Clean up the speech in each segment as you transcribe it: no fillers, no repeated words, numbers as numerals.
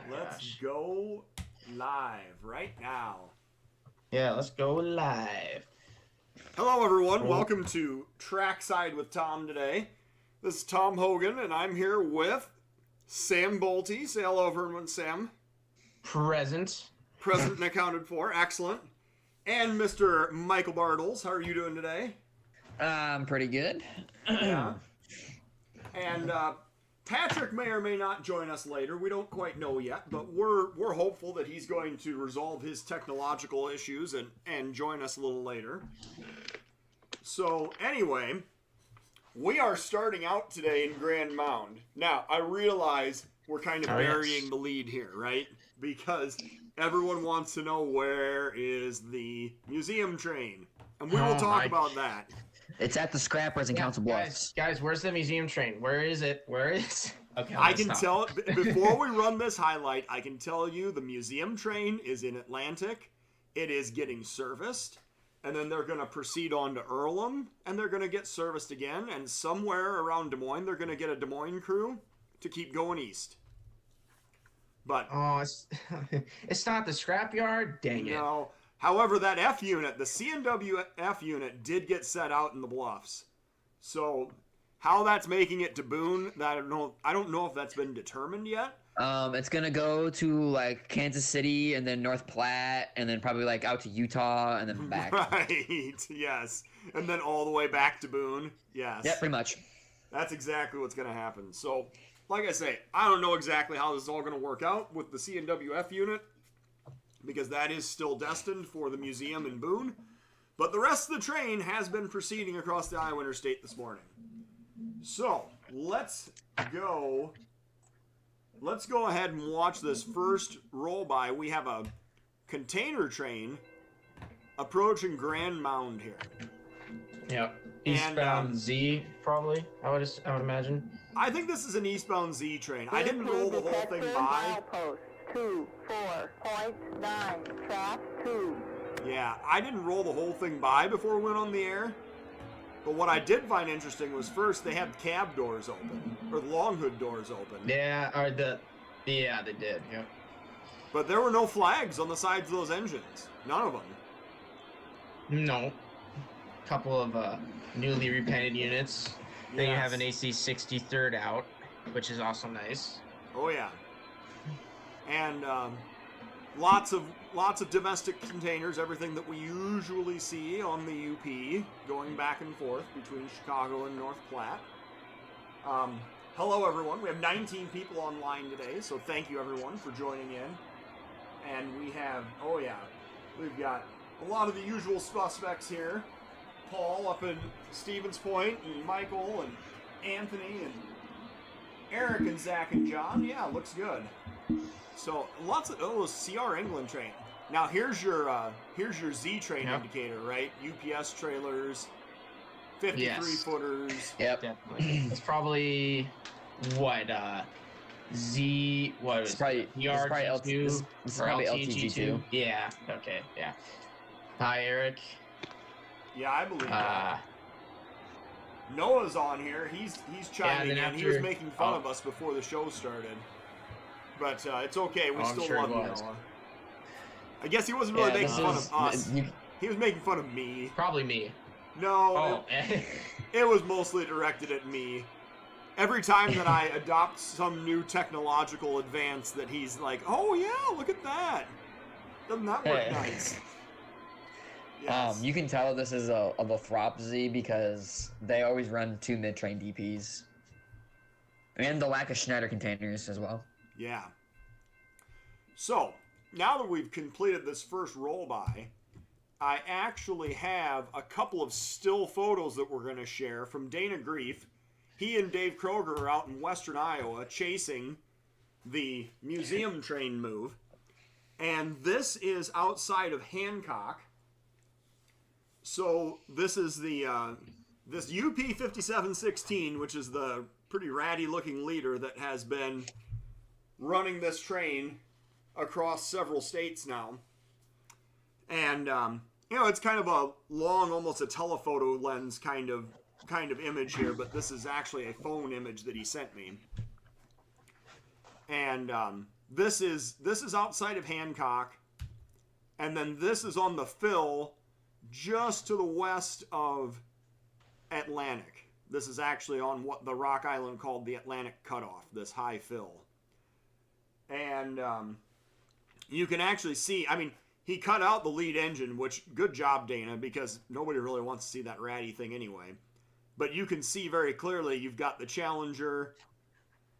Let's go live right now. Yeah, let's go live. Hello, everyone. Welcome to Trackside with Tom today. This is Tom Hogan, and I'm here with Sam Bolte. Say hello, everyone, Sam. Present. Present and accounted for. Excellent. And Mr. Michael Bartles. How are you doing today? I'm pretty good. Yeah. And Patrick may or may not join us later. We don't quite know yet, but we're hopeful that he's going to resolve his technological issues and join us a little later. So anyway, we are starting out today in Grand Mound. Now, I realize we're kind of burying the lead here, right? Because everyone wants to know where is the museum train. And we will talk about that. It's at the Scrappers in Council Bluffs. Guys, where's the museum train? Where is it? Where is? Okay, I can tell before we run this highlight. I can tell you the museum train is in Atlantic. It is getting serviced, and then they're going to proceed on to Earlham, and they're going to get serviced again. And somewhere around Des Moines, they're going to get a Des Moines crew to keep going east. But it's not the scrapyard. Dang it! No. However, that F unit, the C&W F unit, did get set out in the Bluffs. So, how that's making it to Boone, I don't know if that's been determined yet. It's gonna go to like Kansas City and then North Platte and then probably like out to Utah and then back. Right. Yes. And then all the way back to Boone. Yes. Yeah, pretty much. That's exactly what's gonna happen. So, like I say, I don't know exactly how this is all gonna work out with the C&W F unit, because that is still destined for the museum in Boone. But the rest of the train has been proceeding across the Iowa Interstate this morning. So, let's go ahead and watch this first roll by. We have a container train approaching Grand Mound here. Yep. Eastbound Z, probably, I would imagine. I think this is an eastbound Z train. I didn't roll the whole thing by. 24.9, track 2. Yeah, I didn't roll the whole thing by before we went on the air. But what I did find interesting was first they had cab doors open, or long hood doors open. Yeah, they did, yeah. But there were no flags on the sides of those engines. None of them. No. Couple of newly repainted units. Then you have an AC 63rd out, which is also nice. Oh yeah. And lots of domestic containers, everything that we usually see on the UP, going back and forth between Chicago and North Platte. Hello, everyone. We have 19 people online today, so thank you, everyone, for joining in. And we have, we've got a lot of the usual suspects here. Paul up in Stevens Point, and Michael, and Anthony, and Eric, and Zach, and John. Yeah, looks good. So lots of CR England train. Now here's your Z train indicator, right? UPS trailers, 53 footers. Yep. Definitely. It's probably what Z. What is it's probably RG2? It's probably LTG2. Yeah. Okay. Yeah. Hi, Eric. Yeah, I believe that. Noah's on here. He's chiming in. He was making fun of us before the show started. But it's okay. We still love you, Noah. I guess he wasn't really making fun of us. He was making fun of me. Probably me. No, it was mostly directed at me. Every time that I adopt some new technological advance that he's like, oh yeah, look at that. Doesn't that work nice? Yes. You can tell this is a Lothrop Z because they always run 2 mid-train DPs. And the lack of Schneider containers as well. Yeah. So, now that we've completed this first roll-by, I actually have a couple of still photos that we're going to share from Dana Grief. He and Dave Kroger are out in western Iowa chasing the museum train move. And this is outside of Hancock. So, this is the this UP 5716, which is the pretty ratty-looking leader that has been running this train across several states now. And, it's kind of a long, almost a telephoto lens kind of image here, but this is actually a phone image that he sent me. And this is outside of Hancock, and then this is on the fill just to the west of Atlantic. This is actually on what the Rock Island called the Atlantic Cutoff, this high fill. And you can actually see, I mean, he cut out the lead engine, which, good job, Dana, because nobody really wants to see that ratty thing anyway. But you can see very clearly you've got the Challenger,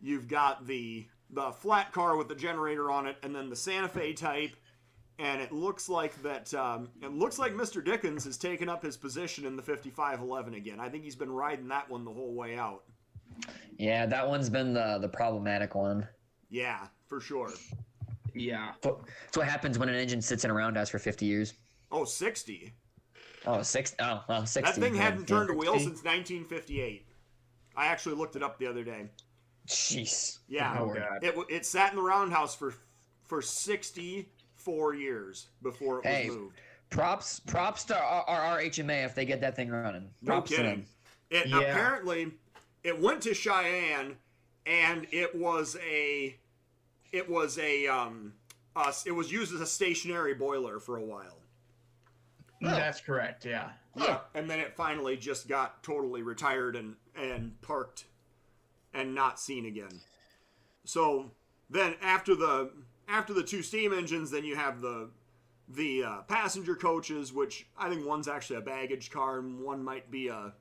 you've got the flat car with the generator on it, and then the Santa Fe type. And it looks like that. It looks like Mr. Dickens has taken up his position in the 5511 again. I think he's been riding that one the whole way out. Yeah, that one's been the problematic one. Yeah, for sure. Yeah. That's what happens when an engine sits in a roundhouse for 50 years. Oh, 60. Oh, 60. Oh, well, 60. That thing hadn't turned a wheel 60. since 1958. I actually looked it up the other day. Jeez. Yeah. Oh, God. It sat in the roundhouse for 64 years before it was moved. Props to our HMA if they get that thing running. No Props to kidding. them. Apparently, it went to Cheyenne, and it was used as a stationary boiler for a while. That's correct, yeah. Yeah, and then it finally just got totally retired and parked and not seen again. So then after the two steam engines, then you have the passenger coaches, which I think one's actually a baggage car and one might be a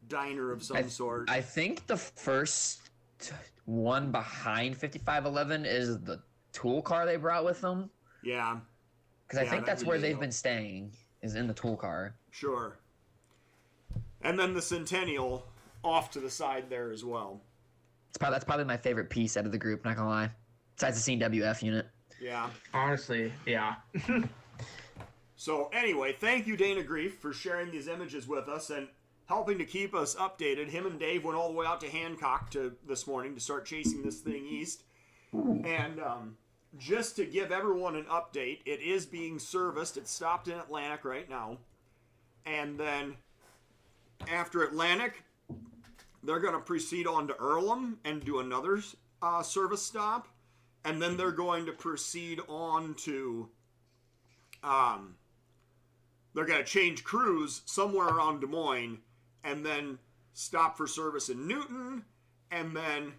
diner of some sort. I think the first one behind 5511 is the tool car they brought with them. Yeah. Because I think that's where they've been staying, is in the tool car. Sure. And then the Centennial off to the side there as well. That's probably my favorite piece out of the group, not gonna lie. Besides the CWF unit. Yeah. Honestly, yeah. So anyway, thank you, Dana Grief, for sharing these images with us and helping to keep us updated. Him and Dave went all the way out to Hancock this morning to start chasing this thing east. And just to give everyone an update, it is being serviced. It's stopped in Atlantic right now. And then after Atlantic, they're going to proceed on to Earlham and do another service stop. And then they're going to proceed on to... they're going to change crews somewhere around Des Moines and then stop for service in Newton and then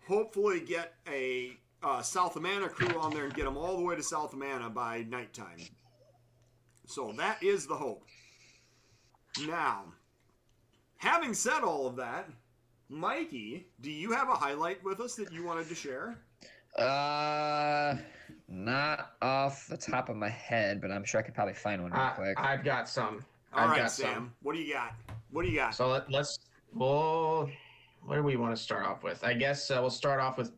hopefully get a South Amana crew on there and get them all the way to South Amana by nighttime. So that is the hope. Now, having said all of that, Mikey, do you have a highlight with us that you wanted to share? Not off the top of my head, but I'm sure I could probably find one real quick. I've got some. All right, Sam. What do you got? So what do we want to start off with? I guess we'll start off with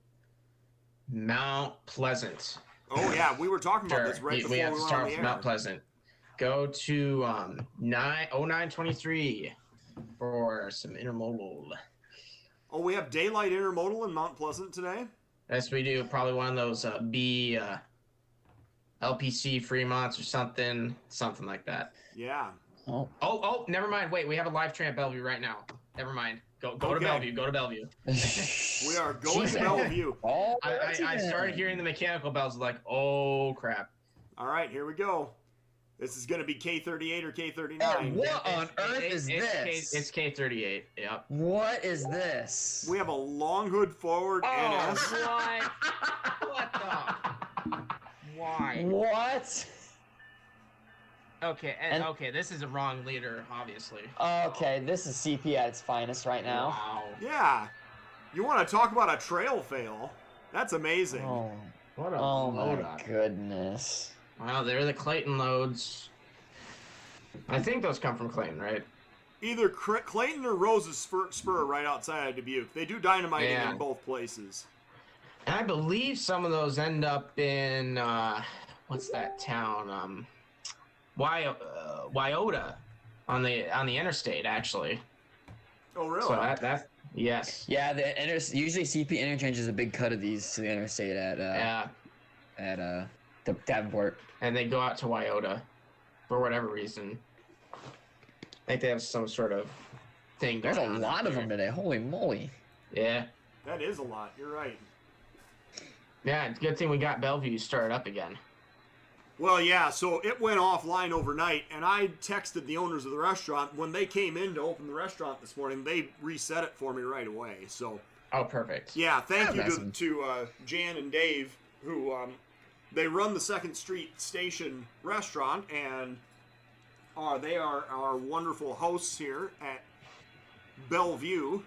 Mount Pleasant. Oh yeah, we were talking about this right before we have we to went start on the with air. Mount Pleasant. Go to 0923 for some intermodal. Oh, we have daylight intermodal in Mount Pleasant today? Yes, we do. Probably one of those LPC Fremonts or something like that. Yeah. Oh, never mind. Wait, we have a live train at Bellevue right now. Never mind. Go to Bellevue. Go to Bellevue. We are going to Bellevue. I started hearing the mechanical bells like, oh, crap. All right, here we go. This is going to be K38 or K39. What on earth is this? It's K38. Yep. What is this? We have a long hood forward NS. What the? Why? What? Okay, okay, this is a wrong leader, obviously. Okay, this is CP at its finest right now. Wow. Yeah. You want to talk about a trail fail? That's amazing. What a My goodness. Wow, they're the Clayton loads. I think those come from Clayton, right? Either Clayton or Rose's Spur right outside of Dubuque. They do dynamiting in both places. And I believe some of those end up in, what's that town? Wyoda on the interstate, actually. Oh, really? So that yes. Yeah, usually CP interchanges a big cut of these to the interstate at the Davenport. And they go out to Wyoda for whatever reason. I think they have some sort of thing going There's a on lot out of them there. today. Holy moly. Yeah. That is a lot. You're right. Yeah, it's a good thing we got Bellevue started up again. Well, yeah, so it went offline overnight, and I texted the owners of the restaurant. When they came in to open the restaurant this morning, they reset it for me right away. So, oh, perfect. yeah, thank you awesome. to Jan and Dave, who they run the 2nd Street Station restaurant, and they are our wonderful hosts here at Bellevue.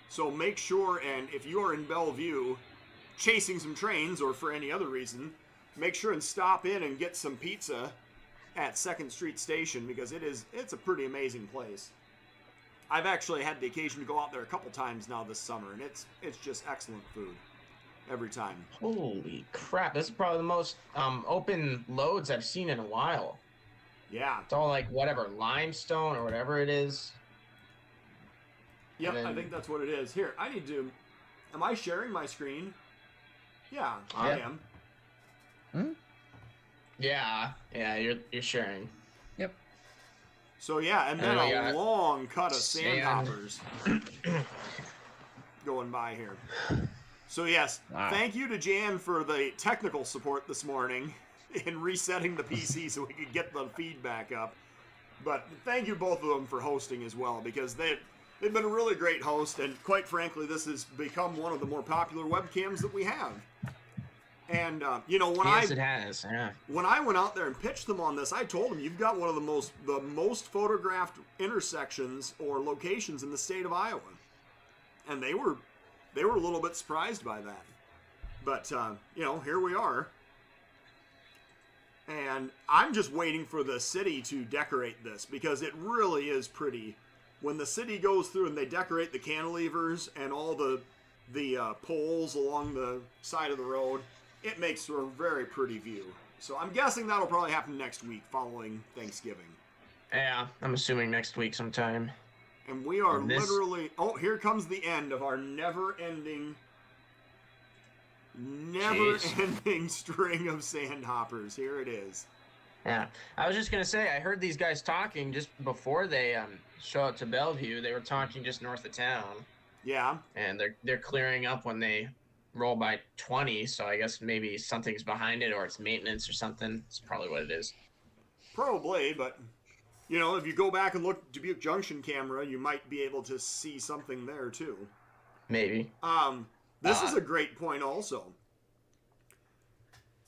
So make sure, and if you are in Bellevue chasing some trains or for any other reason, make sure and stop in and get some pizza at 2nd Street Station, because it's a pretty amazing place. I've actually had the occasion to go out there a couple times now this summer, and it's just excellent food every time. Holy crap, this is probably the most open loads I've seen in a while. Yeah. It's all like whatever, limestone or whatever it is. Yep, then- I think that's what it is. Here, am I sharing my screen? Yeah, I Yeah. am. Yeah, you're sharing. Yep. So yeah, and then And we a got long cut of sand. sandhoppers going by here. So yes, Wow. thank you to Jan for the technical support this morning in resetting the PC so we could get the feedback up. But thank you both of them for hosting as well, because they've been a really great host, and quite frankly, this has become one of the more popular webcams that we have. And Yes, it has. Yeah. when I went out there and pitched them on this, I told them, you've got one of the most photographed intersections or locations in the state of Iowa, and they were a little bit surprised by that. But here we are, and I'm just waiting for the city to decorate this, because it really is pretty. When the city goes through and they decorate the cantilevers and all the poles along the side of the road, it makes for a very pretty view. So I'm guessing that'll probably happen next week following Thanksgiving. Yeah, I'm assuming next week sometime. And we are And this- literally... Oh, here comes the end of our never-ending string of sandhoppers. Here it is. Yeah, I was just gonna say, I heard these guys talking just before they show up to Bellevue. They were talking just north of town, Yeah. and they're clearing up when they roll by 20. So I guess maybe something's behind it, or it's maintenance or something. It's probably what it is. Probably, but... if you go back and look at Dubuque Junction camera, you might be able to see something there, too. Maybe. This is a great point also.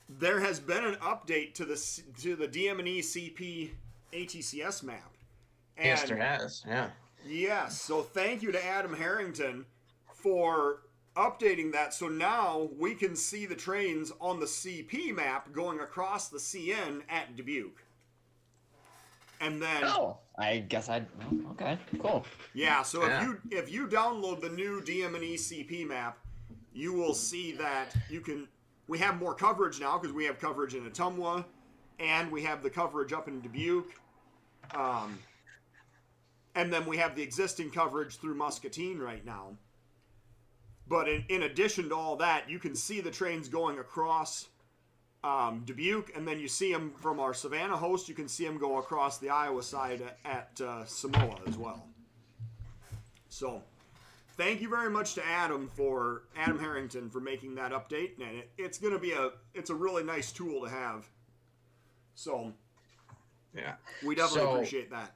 There has been an update to the DM&E CP ATCS map. And Yes, there has. Yeah. yes, so thank you to Adam Harrington for updating that, so now we can see the trains on the CP map going across the CN at Dubuque. And then I guess okay, cool. yeah, so Yeah. if you download the new DM&E CP map, you will see that we have more coverage now, because we have coverage in Ottumwa, and we have the coverage up in Dubuque, and then we have the existing coverage through Muscatine right now. But in addition to all that, you can see the trains going across Dubuque, and then you see them from our Savannah host. You can see them go across the Iowa side at Samoa as well. So, thank you very much to Adam Harrington for making that update, and it's a really nice tool to have. So, Yeah. we definitely appreciate that.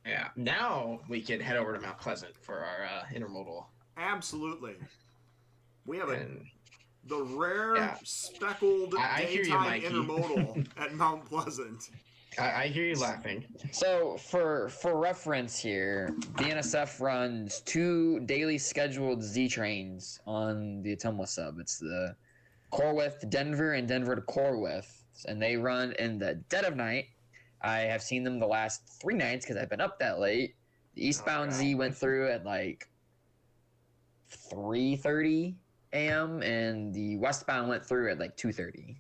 Yeah. Now we can head over to Mount Pleasant for our intermodal. Absolutely. We have And the rare Yeah. speckled I hear you, daytime Mikey. intermodal at Mount Pleasant. I hear you laughing. So for reference here, BNSF runs 2 daily scheduled Z trains on the Ottumwa sub. It's the Corwith to Denver and Denver to Corwith, and they run in the dead of night. I have seen them the last 3 nights because I've been up that late. The eastbound Z went through at like 3:30 a.m. and the westbound went through at like 2:30.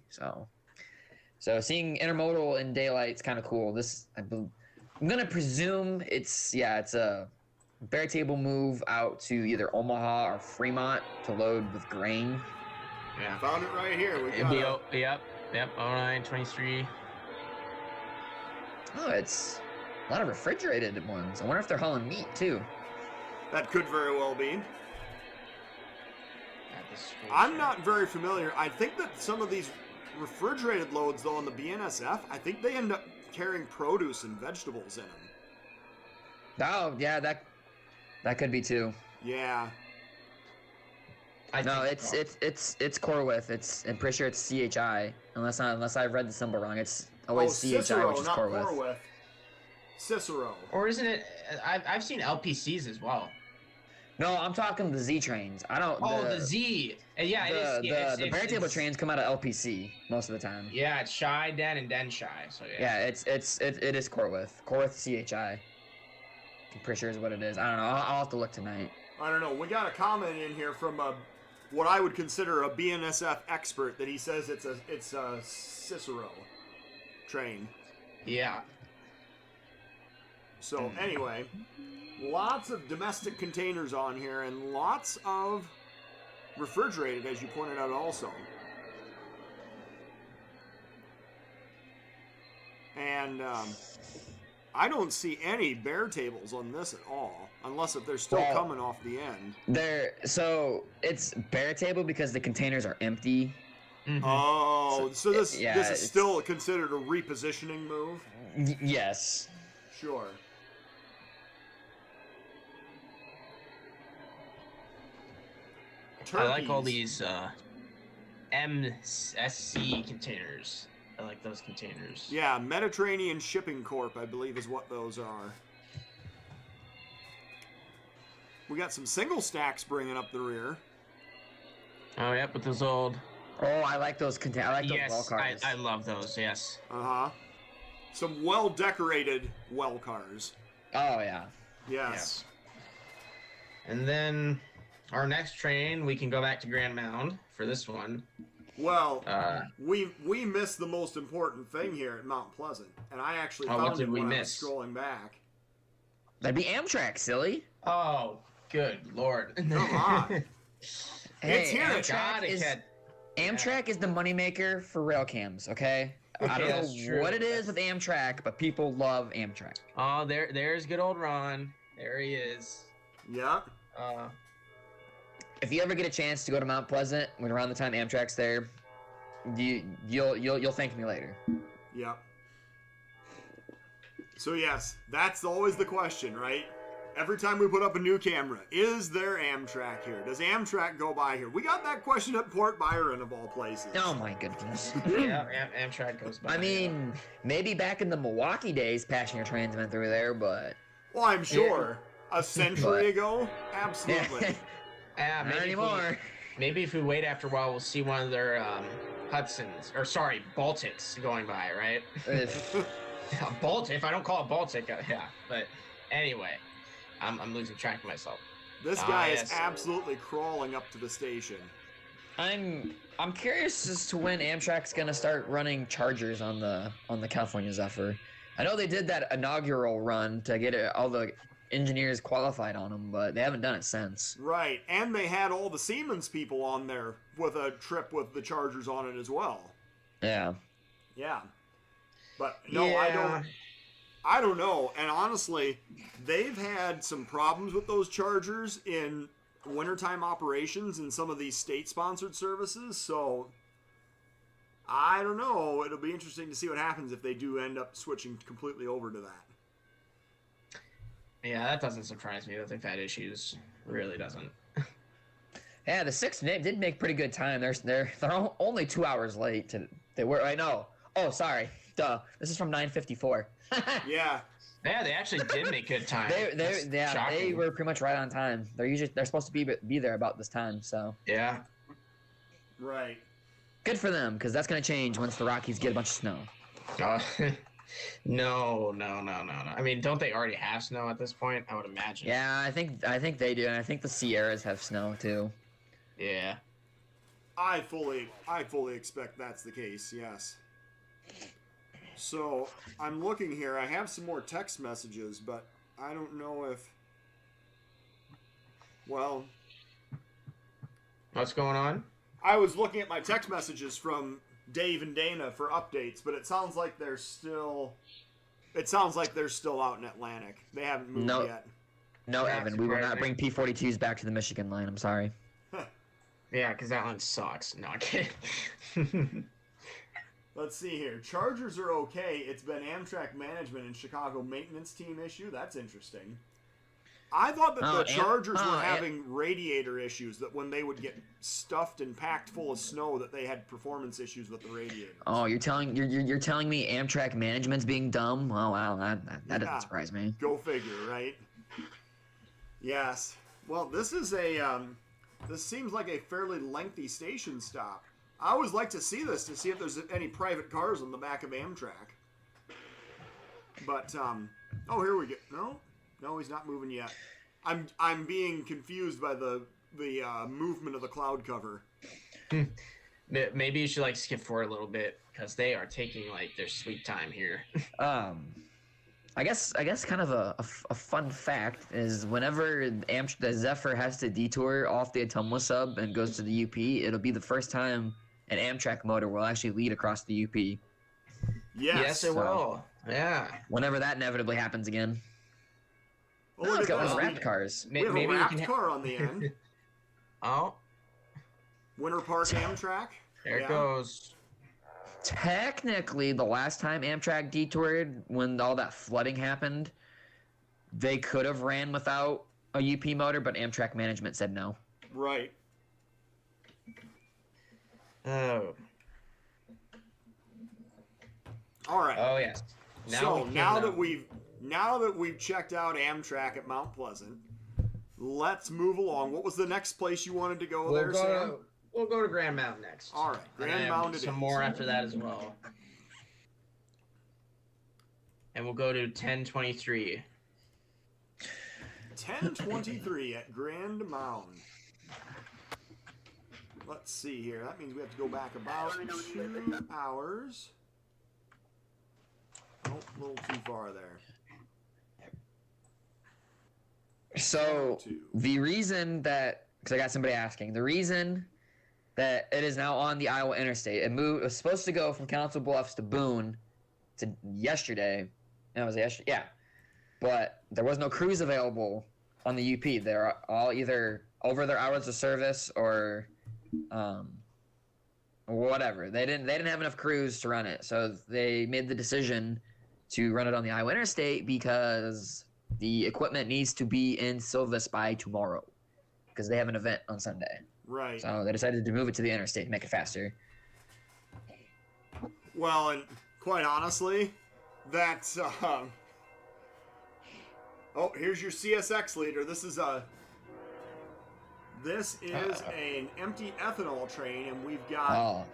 So seeing intermodal in daylight is kind of cool. I'm gonna presume it's a bare table move out to either Omaha or Fremont to load with grain. Yeah. Found it right here. We It'd be, got yep. 0923. Oh, it's a lot of refrigerated ones. I wonder if they're hauling meat too. that could very well be. at the school. I'm shed. not very familiar. I think that some of these refrigerated loads, though, on the BNSF, I think they end up carrying produce and vegetables in them. Oh, yeah, that could be too. Yeah. No, it's Corwith. I'm pretty sure it's CHI. Unless I've read the symbol wrong. It's always CHI, Cicero, which is not Corwith. Corwith. Cicero. Or isn't it? I've seen LPCs as well. No, I'm talking the Z trains. I don't. The Z. Yeah, it is. Yeah, the Barrentable trains come out of LPC most of the time. Yeah, it's Shy, Den, and Den Shy. So Yeah, it is Corwith. Corwith CHI. I'm pretty sure is what it is. I don't know. I'll have to look tonight. I don't know. We got a comment in here from what I would consider a BNSF expert that he says it's a Cicero train. Yeah. So anyway, lots of domestic containers on here and lots of refrigerated, as you pointed out also. And I don't see any bare tables on this at all, unless if they're still coming off the end. So it's bare table because the containers are empty. Mm-hmm. Oh, so this is still considered a repositioning move? Yes. Sure. I like all these MSC containers. I like those containers. Yeah, Mediterranean Shipping Corp, I believe, is what those are. We got some single stacks bringing up the rear. Oh, yeah, but those old... Oh, I like those I like those well cars. I love those, yes. Uh-huh. Some well-decorated well cars. Oh, yeah. Yes. And then our next train, we can go back to Grand Mound for this one. Well, we missed the most important thing here at Mount Pleasant, and I actually found it when I was scrolling back. That'd be Amtrak, silly. Oh, good lord. Come on. Hey, it's here. Amtrak is the moneymaker for Railcams, okay? I don't know what it is with Amtrak, but people love Amtrak. Oh, there's good old Ron. There he is. Yeah. If you ever get a chance to go to Mount Pleasant when around the time Amtrak's there, you'll thank me later. Yeah. So yes, that's always the question, right? Every time we put up a new camera, is there Amtrak here? Does Amtrak go by here? We got that question at Port Byron of all places. Oh my goodness. Yeah, Amtrak goes by. I mean, maybe back in the Milwaukee days, passenger trains went through there, but... Well, I'm sure. A century ago? Absolutely. Not anymore. Maybe if we wait after a while, we'll see one of their Baltics going by, right? Baltic, I don't call it Baltic, yeah. But anyway, I'm losing track of myself. This guy is absolutely crawling up to the station. I'm curious as to when Amtrak's gonna start running chargers on the California Zephyr. I know they did that inaugural run to get all the engineers qualified on them, but they haven't done it since. Right, and they had all the Siemens people on there with a trip with the chargers on it as well. Yeah. Yeah. But no, yeah. I don't know. And honestly, they've had some problems with those chargers in wintertime operations in some of these state-sponsored services, so I don't know. It'll be interesting to see what happens if they do end up switching completely over to that. Yeah, that doesn't surprise me that they've had issues. Really doesn't. Yeah, the 6 did make pretty good time. They're only 2 hours late. I know. Oh, sorry. Duh. This is from 9:54. Yeah. Yeah, they actually did make good time. They were pretty much right on time. They're supposed to be there about this time. So yeah. Right. Good for them, because that's gonna change once the Rockies get a bunch of snow. No. I mean, don't they already have snow at this point? I would imagine. Yeah, I think they do, and I think the Sierras have snow too. Yeah. I fully expect that's the case. Yes. So I'm looking here. I have some more text messages, but I don't know if. Well. What's going on? I was looking at my text messages from Dave and Dana for updates, but it sounds like they're still out in Atlantic. They haven't moved yet. No, Evan, we will not bring P-42s back to the Michigan line. I'm sorry. Yeah, because that one sucks. No, I'm kidding. Let's see here. Chargers are okay. It's been Amtrak management and Chicago maintenance team issue. That's interesting. I thought that the Chargers were having radiator issues, that when they would get stuffed and packed full of snow that they had performance issues with the radiators. Oh, you're telling me Amtrak management's being dumb? Oh wow, that doesn't surprise me. Go figure, right? Yes. Well, this is this seems like a fairly lengthy station stop. I always like to see this to see if there's any private cars on the back of Amtrak. But oh, here we go. No, he's not moving yet. I'm being confused by the movement of the cloud cover. Maybe you should like skip forward a little bit because they are taking like their sweet time here. I guess kind of a fun fact is whenever the Zephyr has to detour off the Ottumwa sub and goes to the UP, it'll be the first time an Amtrak motor will actually lead across the UP. Yes, it will. Yeah. Whenever that inevitably happens again. Oh, Let's go with wrapped cars. We have a wrapped car on the end. Oh. Winter Park Amtrak. There it goes. Technically, the last time Amtrak detoured, when all that flooding happened, they could have ran without a UP motor, but Amtrak management said no. Right. Oh. All right. Oh yes. Now that we've checked out Amtrak at Mount Pleasant, let's move along. What was the next place you wanted to go there, Sam? We'll go to Grand Mound next. All right, Grand Mound. Some more after that as well. And we'll go to 1023. 1023 at Grand Mound. Let's see here. That means we have to go back about 2 hours. Oh, a little too far there. So the reason that, because I got somebody asking, the reason that it is now on the Iowa Interstate, it was supposed to go from Council Bluffs to Boone to yesterday. And it was yesterday, yeah. But there was no crews available on the UP. They're all either over their hours of service or whatever. They didn't have enough crews to run it, so they made the decision to run it on the Iowa Interstate because the equipment needs to be in Silvis by tomorrow because they have an event on Sunday. Right. So they decided to move it to the interstate to make it faster. Well, and quite honestly, that's oh, here's your CSX leader. This is an empty ethanol train, and we've got. Oh,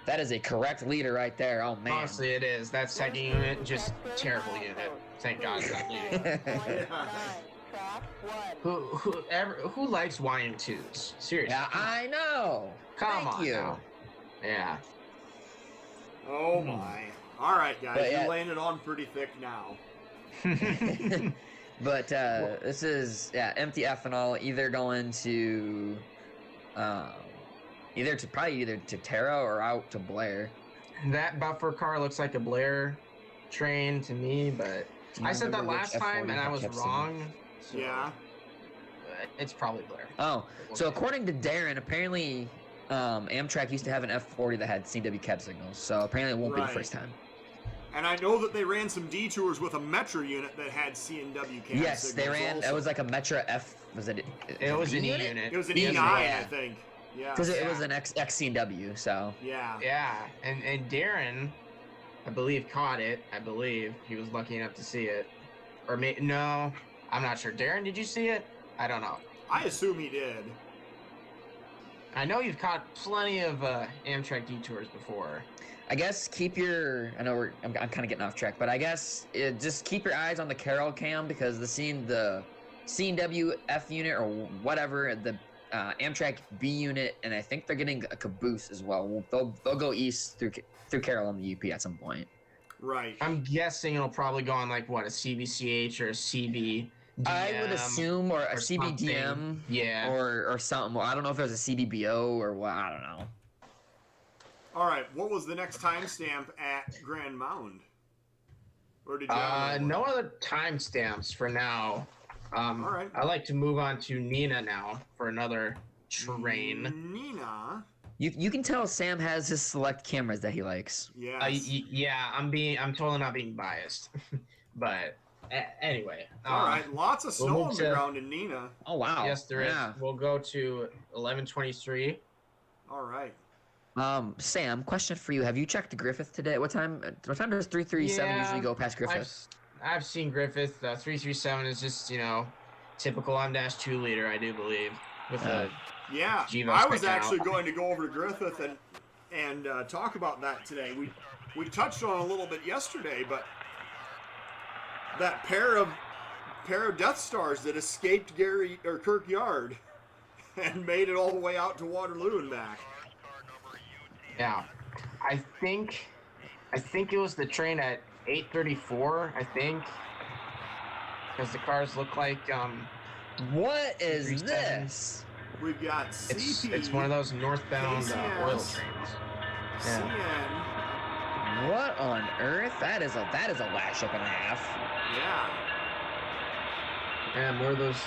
that is a correct leeder right there. Oh man. Honestly, it is. That second unit, just terrible unit. Thank God it's not leading. Who likes YM2s? Seriously. Yeah, I know. Come Thank on you. now. Yeah. Oh my. All right, guys, But, you're laying it on pretty thick now. But this is empty ethanol, either going to either to Tara or out to Blair. That buffer car looks like a Blair train to me, but I said that last time and I was wrong. So Yeah. It's probably Blair. Oh, so according to Darren, apparently Amtrak used to have an F40 that had CW cab signals, so apparently it won't be the first time. And I know that they ran some detours with a Metro unit that had C&W cab Yes, signals they ran. also. It was like a Metro F. Was it? It was an E unit? unit. It was an E9, E9, I think. Yeah. Because it was an XC&W, so. Yeah. Yeah, and Darren, I believe, caught it. I believe he was lucky enough to see it, or no, I'm not sure. Darren, did you see it? I don't know. I assume he did. I know you've caught plenty of Amtrak detours before. I guess keep your. I know I'm kind of getting off track, but I guess just keep your eyes on the Railcam because the C&W F unit or whatever, the Amtrak B unit, and I think they're getting a caboose as well. They'll go east through Carroll on the UP at some point. Right. I'm guessing it'll probably go on like what, a CBCH or a CB. I would assume, or a CBDM, something. Yeah, or something. Well, I don't know if there's a CBBO or what. I don't know. All right. What was the next timestamp at Grand Mound? Or did you? No other timestamps for now. All right. I'd like to move on to Neenah now for another terrain. Neenah. You can tell Sam has his select cameras that he likes. Yes. Yeah, I'm totally not being biased, but anyway. All right, lots of snow we'll on the ground in Neenah. Oh wow. Yes, there is. We'll go to 11:23. All right. Sam, question for you. Have you checked Griffith today? What time does 337 usually go past Griffith? I've seen Griffith. 337 is just, typical M-2 liter, I do believe. With yeah, Gvo I was sticking actually out. going to go over to Griffith and talk about that today. We touched on it a little bit yesterday, but that pair of Death Stars that escaped Kirk Yard and made it all the way out to Waterloo and back. Yeah, I think it was the train at 8:34. I think because the cars look like What is 337. this? We've got CP. It's one of those northbound KCS, oil trains. CN. What on earth? That is a lash up and a half. Yeah. Yeah, more of those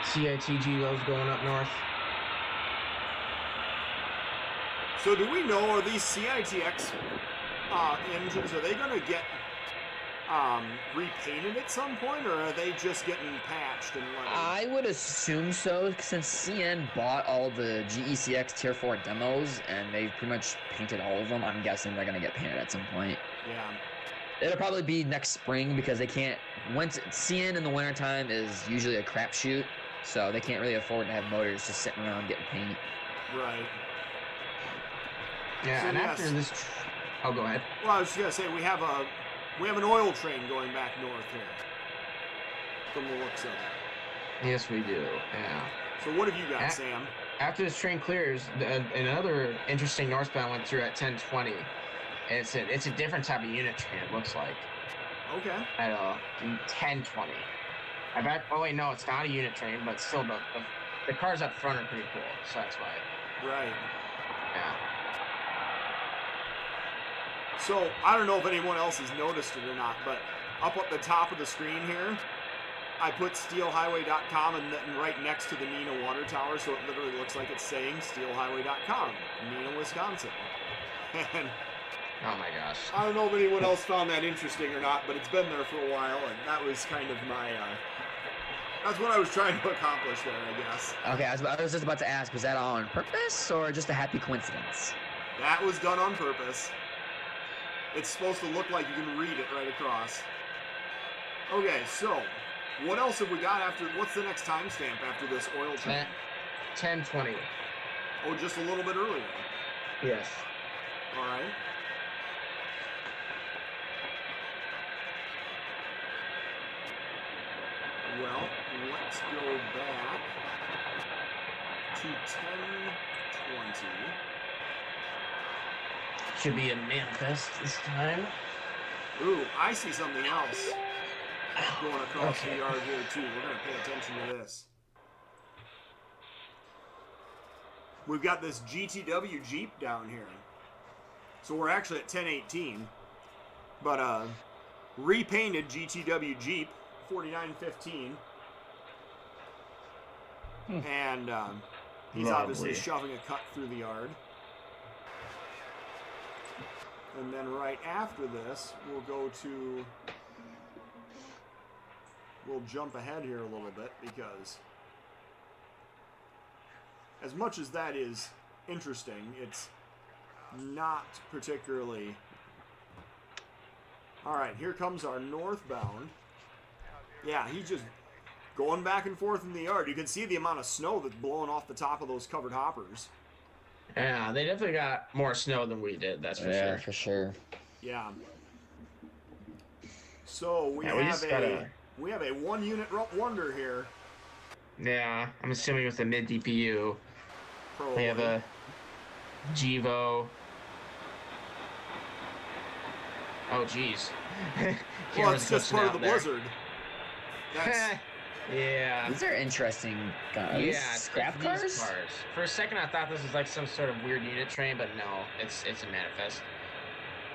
CITGOs going up north. So do we know, are these CITX engines, are they going to get repainted at some point, or are they just getting patched and letting? I would assume so, since CN bought all the GECX Tier 4 demos, and they've pretty much painted all of them. I'm guessing they're going to get painted at some point. Yeah. It'll probably be next spring, because they can't... Once CN in the wintertime is usually a crapshoot, so they can't really afford to have motors just sitting around getting paint. Right. Yeah, So and yes. after this, oh, go ahead. Well, I was just gonna say we have an oil train going back north here. From the looks of it. Yes, we do. Yeah. So what have you got, Yeah. Sam? After this train clears, another interesting northbound went through at 10:20. It's a different type of unit train. It looks like Okay. at 10:20. I bet. Oh wait, no, it's not a unit train, but still the cars up front are pretty cool. So that's why. Right. Yeah. So I don't know if anyone else has noticed it or not, but up at the top of the screen here, I put steelhighway.com and then right next to the Neenah water tower, so it literally looks like it's saying steelhighway.com, Neenah, Wisconsin. And Oh my gosh. I don't know if anyone else found that interesting or not, but it's been there for a while, and that was kind of my, that's what I was trying to accomplish there, I guess. Okay, I was just about to ask, was that on purpose, or just a happy coincidence? That was done on purpose. It's supposed to look like you can read it right across. Okay, so what else have we got after? What's the next timestamp after this oil train? 10:20. Oh, just a little bit earlier. Yes. All right. Well, let's go back to 10:20. Should be a manifest this time. Ooh, I see something else going across Okay. the yard here too. We're gonna pay attention to this. We've got this GTW Jeep down here. So we're actually at 10:18, but repainted GTW Jeep 4915, and he's obviously Lovely. shoving a cut through the yard. And then right after this, we'll jump ahead here a little bit, because as much as that is interesting, it's not particularly... Alright, here comes our northbound. Yeah, he's just going back and forth in the yard. You can see the amount of snow that's blowing off the top of those covered hoppers. Yeah, they definitely got more snow than we did. That's for Yeah, sure. for sure. Yeah. So we Yeah, we have just a gotta- we have a one-unit wonder here. Yeah, I'm assuming with the mid DPU, Probably. we have a Gvo. Oh, jeez. Well, it's just part of the blizzard. That's, Yeah. These are interesting guys. Yeah, Scrap these cars? For a second, I thought this was like some sort of weird unit train, but no, it's a manifest.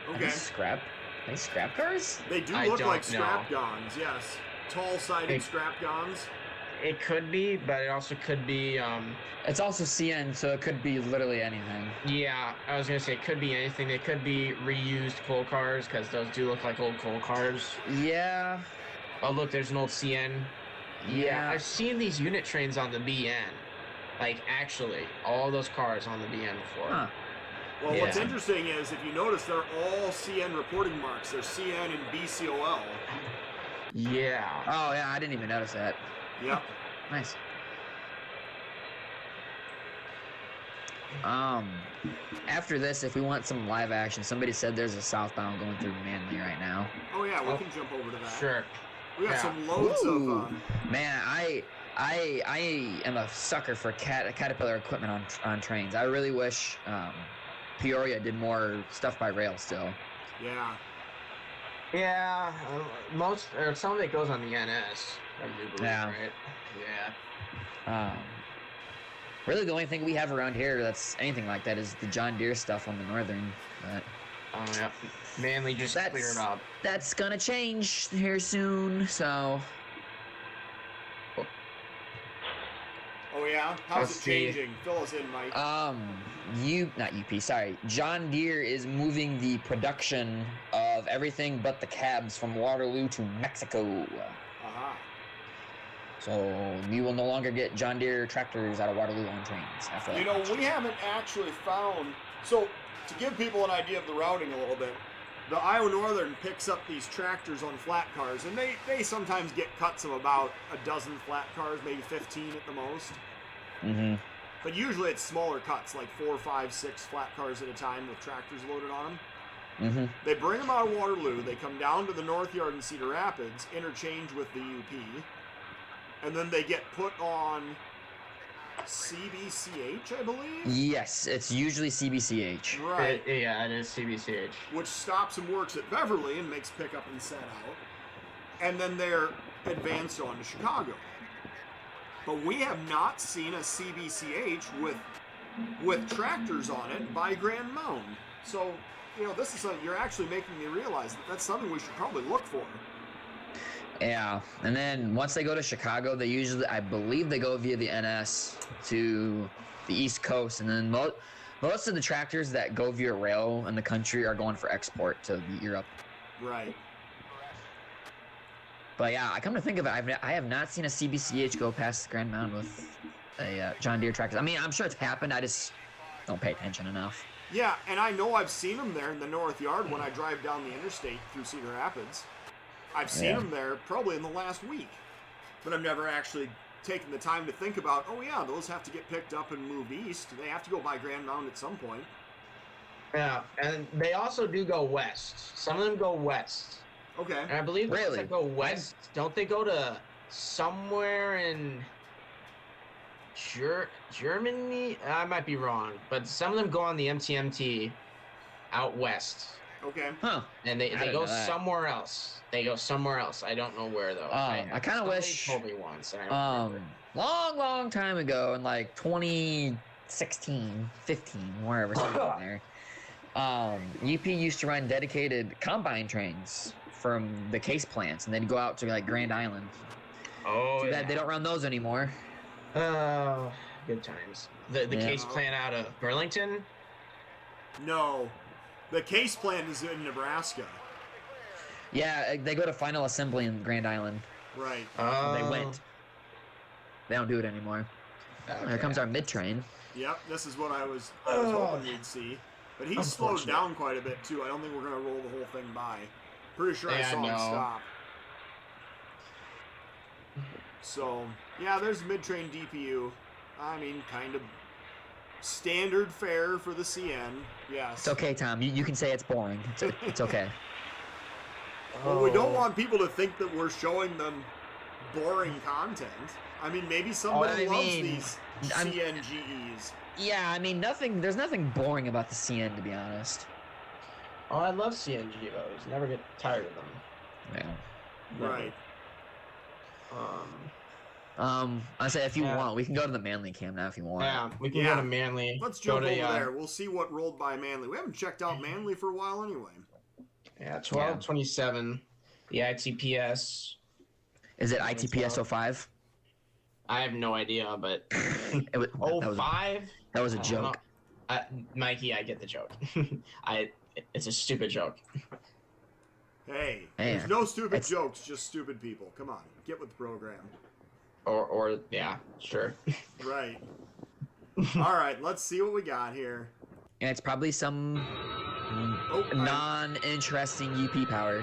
Are okay. these scrap? Are these scrap cars? They do I look don't like know. strap guns, yes. Tall-sided Hey. strap guns. it could be, but it also could be. It's also CN, so it could be literally anything. Yeah, I was gonna say it could be anything. It could be reused coal cars because those do look like old coal cars. Yeah. Oh look, there's an old CN. Yeah, I've seen these unit trains on the BN. Like actually, all those cars on the BN before. Huh. Well, what's interesting is if you notice, they're all CN reporting marks. They're CN and BCOL. Yeah. Oh yeah, I didn't even notice that. Yep. Nice. After this, if we want some live action, somebody said there's a southbound going through Manly right now. Oh yeah, we can jump over to that. Sure. We got some loads of. Man, I am a sucker for Caterpillar equipment on trains. I really wish Peoria did more stuff by rail still. Yeah. Yeah, most or some of it goes on the NS. I do believe, Yeah. right? Yeah. Really, the only thing we have around here that's anything like that is the John Deere stuff on the northern. But Oh yeah. Manly just cleared up. that's gonna change here soon. So Oh yeah. How's Let's it see. changing? Fill us in, Mike. not UP. Sorry, John Deere is moving the production of everything but the cabs from Waterloo to Mexico. Aha. So we will no longer get John Deere tractors out of Waterloo on trains. After that. You know, we haven't actually found. So, to give people an idea of the routing a little bit, the Iowa Northern picks up these tractors on flat cars, and they sometimes get cuts of about a dozen flat cars, maybe 15 at the most. Mm-hmm. But usually it's smaller cuts, like 4, 5, 6 flat cars at a time with tractors loaded on them. Mm-hmm. They bring them out of Waterloo, they come down to the North Yard in Cedar Rapids, interchange with the UP, and then they get put on CBCH, I believe? Yes, it's usually CBCH. Right. Yeah, it is CBCH. Which stops and works at Beverly and makes pickup and set out. And then they're advanced on to Chicago. But we have not seen a CBCH with tractors on it by Grand Mound. So, you know, this is something you're actually making me realize that that's something we should probably look for. Yeah, and then once they go to Chicago, they usually, I believe, they go via the NS to the East Coast, and then most of the tractors that go via rail in the country are going for export to Europe. Right. But yeah, I come to think of it, I have not seen a CBCH go past Grand Mound with a John Deere tractor. I mean, I'm sure it's happened. I just don't pay attention enough. Yeah, and I know I've seen them there in the North Yard when I drive down the interstate through Cedar Rapids. I've seen them there probably in the last week, but I've never actually taken the time to think about, oh yeah, those have to get picked up and moved east. They have to go by Grand Mound at some point. Yeah, and they also do go west. Some of them go west. Okay. And I believe the ones Really? that go west, don't they go to somewhere in Germany? I might be wrong, but some of them go on the MTMT out west. Okay. Huh. And they didn't go know that. somewhere else. They go somewhere else. I don't know where though. I kinda somebody wish- told me once. And I don't remember. Long time ago in like 2016, 15, wherever, somewhere in there. UP used to run dedicated combine trains from the case plants, and they'd go out to like Grand Island. Oh, Too bad they don't run those anymore. Oh, good times. The Yeah. case plant out of Burlington. No. The case plant is in Nebraska. Yeah, they go to final assembly in Grand Island. Right. Oh, They went. They don't do it anymore. Here comes our mid train. Yep, this is what I was hoping we'd see. But he's slowed Unfortunate. down quite a bit too. I don't think we're going to roll the whole thing by. Pretty sure I Yeah, saw him no. stop. So, yeah, there's mid-train DPU. I mean, kind of standard fare for the CN. Yes. It's okay, Tom. You can say it's boring. It's okay. Well, we don't want people to think that we're showing them boring content. I mean, maybe somebody I loves mean, these I'm- CNGEs. Yeah, I mean, there's nothing boring about the CN, to be honest. Oh, I love CNGOs. Never get tired of them. Yeah. Never. Right. I say if you Yeah. want, we can go to the Manly cam now if you want. Yeah, we can Yeah. go to Manly. Let's go jump to, over there. We'll see what rolled by Manly. We haven't checked out Manly for a while anyway. Yeah, 1227. The ITPS. Is it ITPS 05? I have no idea, but It was, oh, 5? that was a I don't joke. know. Mikey, I get the joke. It's a stupid joke. Hey, Hey, there's no stupid it's- jokes, just stupid people. Come on, get with the program. Or yeah, sure. Right. All right, let's see what we got here. And it's probably some Oh, non-interesting UP power.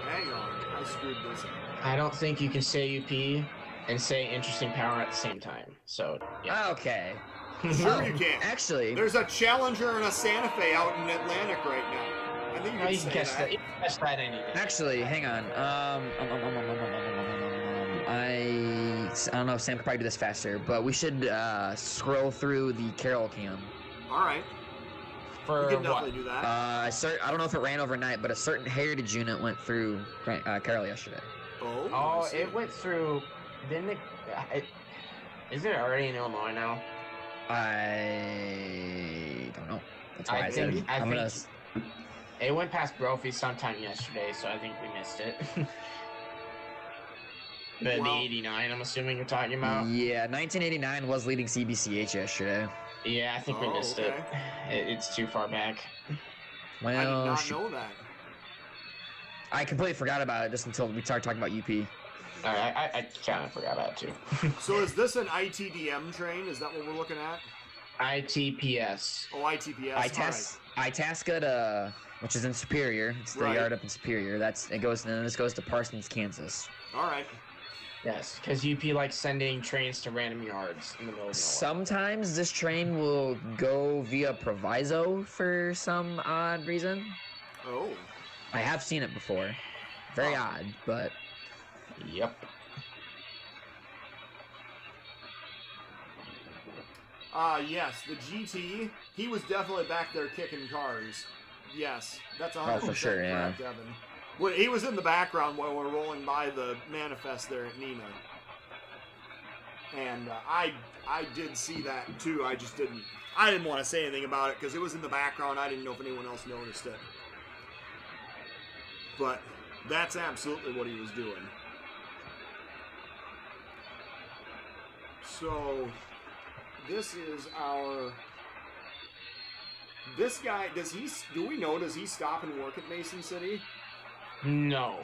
hang on, I screwed this up. I don't think you can say UP and say interesting power at the same time. So yeah. Okay. Sure Oh, you can. Actually, There's a Challenger and a Santa Fe out in Atlantic right now. I think you No, can you can say catch that. that. You can catch that any day. actually, hang on. I don't know if Sam could probably do this faster, but we should scroll through the Carol cam. All right, For we can what? definitely do that. I don't know if it ran overnight, but a certain heritage unit went through Carol yesterday. Oh, Oh, I see. it went through. Didn't it? Is it already in Illinois now? I don't know. That's why I I, said think- I'm gonna. It went past Brophy sometime yesterday, so I think we missed it. The Well- 89, I'm assuming you're talking about. Yeah, 1989 was leading CBCH yesterday. Yeah, I think we Oh, missed okay. It's too far back. I did Well, not know that. I completely forgot about it just until we started talking about UP. I kind of forgot about it too. So is this an ITDM train? Is that what we're looking at? ITPS. Oh, ITPS. Itasca, which is in Superior. It's the Right. yard up in Superior. This goes to Parsons, Kansas. All right. Yes, because UP likes sending trains to random yards in the middle of nowhere. Sometimes this train will go via Proviso for some odd reason. Oh. I have seen it before. Very odd, but Yep. Yes, the GT. He was definitely back there kicking cars. Yes, that's 100% for sure, yeah. correct, Evan. Well, he was in the background while we're rolling by the manifest there at Neenah. And I did see that too. I didn't want to say anything about it because it was in the background. I didn't know if anyone else noticed it. But that's absolutely what he was doing. So this is this guy, does he stop and work at Mason City? No.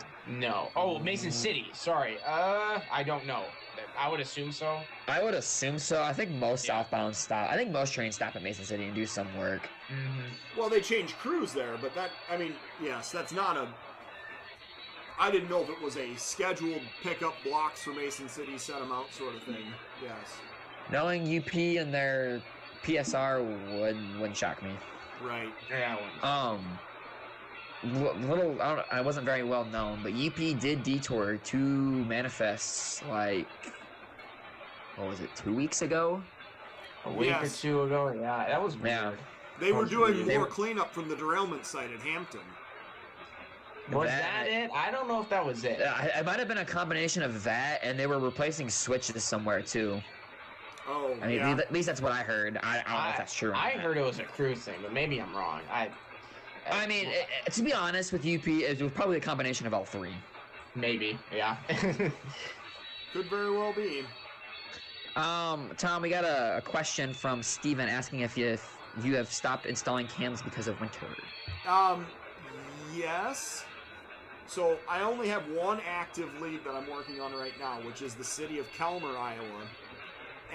Oh, Mason City. Sorry. I don't know. I would assume so. I would assume so. I think most southbound stop. I think most trains stop at Mason City and do some work. Mm-hmm. Well, they changed crews there, but yes, that's not I didn't know if it was a scheduled pickup blocks for Mason City, set them out sort of thing. Yes. Knowing UP and their PSR wouldn't shock me. Right. Yeah. I wasn't very well known, but UP did detour 2 manifests like, what was it, 2 weeks ago? A week or Yes. 2 ago. Yeah, that was weird. Yeah. They were doing They more were- cleanup from the derailment site at Hampton. Was that it? I don't know if that was it. It might have been a combination of that, and they were replacing switches somewhere too. Oh, I mean, yeah. at least that's what I heard. I don't know if that's true. or I not. heard it was a crew thing, but maybe I'm wrong. I mean, to be honest with UP, it was probably a combination of all 3. maybe. Yeah. Could very well be. Tom, we got a question from Steven asking if you have stopped installing cams because of winter. Yes. So I only have one active lead that I'm working on right now, which is the city of Calmer, Iowa.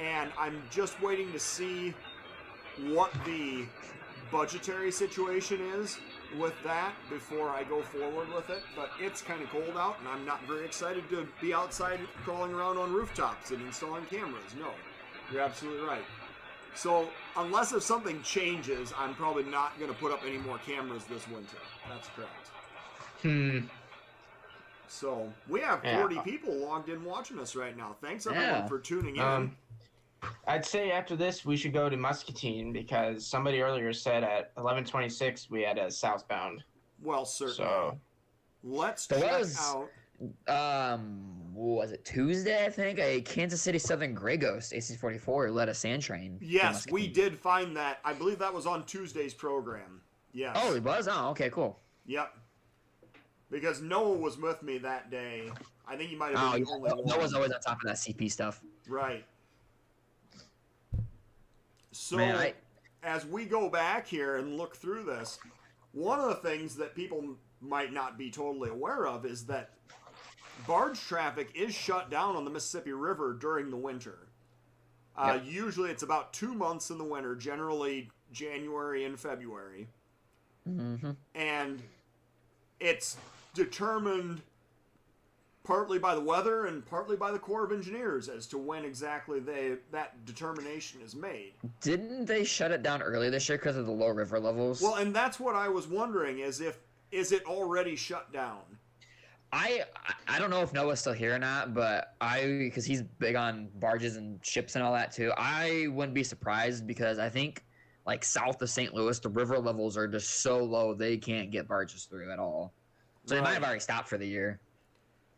And I'm just waiting to see what the budgetary situation is with that before I go forward with it. But it's kind of cold out, and I'm not very excited to be outside crawling around on rooftops and installing cameras. No, you're absolutely right. So unless if something changes, I'm probably not going to put up any more cameras this winter. That's correct. So we have 40 people logged in watching us right now. Thanks everyone for tuning in. I'd say after this we should go to Muscatine because somebody earlier said at 11:26 we had a southbound. Well, certainly. So Let's So check what was- out. Was it Tuesday? I think a Kansas City Southern Grey Ghost AC44 led a sand train. to Yes, we Muscatine. did find that. I believe that was on Tuesday's program. Yes. Oh, it was. Oh, okay, cool. Yep. Because Noah was with me that day. I think he might have been the only one. Noah's always on top of that CP stuff. Right. So, Man, as we go back here and look through this, one of the things that people might not be totally aware of is that barge traffic is shut down on the Mississippi River during the winter. Yep. Usually it's about 2 months in the winter, generally January and February. Mm-hmm. And it's determined partly by the weather and partly by the Corps of Engineers as to when exactly that determination is made. Didn't they shut it down earlier this year because of the low river levels? Well, and that's what I was wondering, is it already shut down? I don't know if Noah's still here or not, but because he's big on barges and ships and all that too, I wouldn't be surprised because I think like south of St. Louis, the river levels are just so low they can't get barges through at all. So they might have already stopped for the year.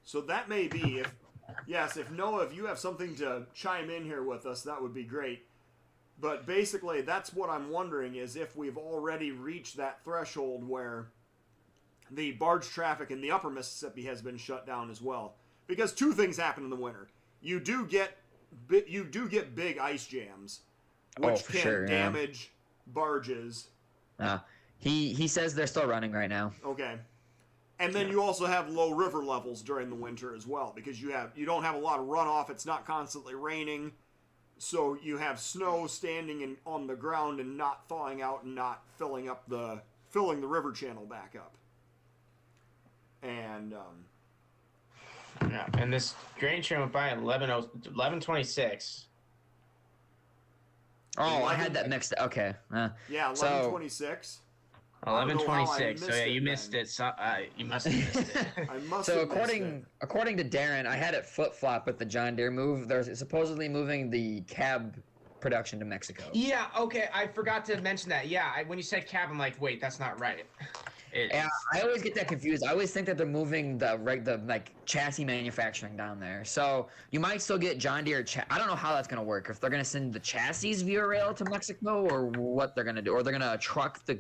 So that may be, if Noah, if you have something to chime in here with us, that would be great. But basically, that's what I'm wondering, is if we've already reached that threshold where the barge traffic in the upper Mississippi has been shut down as well. Because two things happen in the winter. You do get big ice jams, which can damage barges. He says they're still running right now. Okay. And then you also have low river levels during the winter as well, because you don't have a lot of runoff. It's not constantly raining, so you have snow standing on the ground and not thawing out and not filling the river channel back up. And and this grain train went by at 11:26. Oh, I had that mixed. Okay. Yeah, 11:26. 11:26. So yeah, you missed it. So, you must have missed it. I must. So have according to Darren, I had it flip flop with the John Deere move. They're supposedly moving the cab production to Mexico. Yeah. Okay. I forgot to mention that. Yeah. When you said cab, I'm like, wait, that's not right. Yeah, I always get that confused. I always think that they're moving the like chassis manufacturing down there. So you might still get John Deere. I don't know how that's gonna work. If they're gonna send the chassis via rail to Mexico, or what they're gonna do, or they're gonna truck the.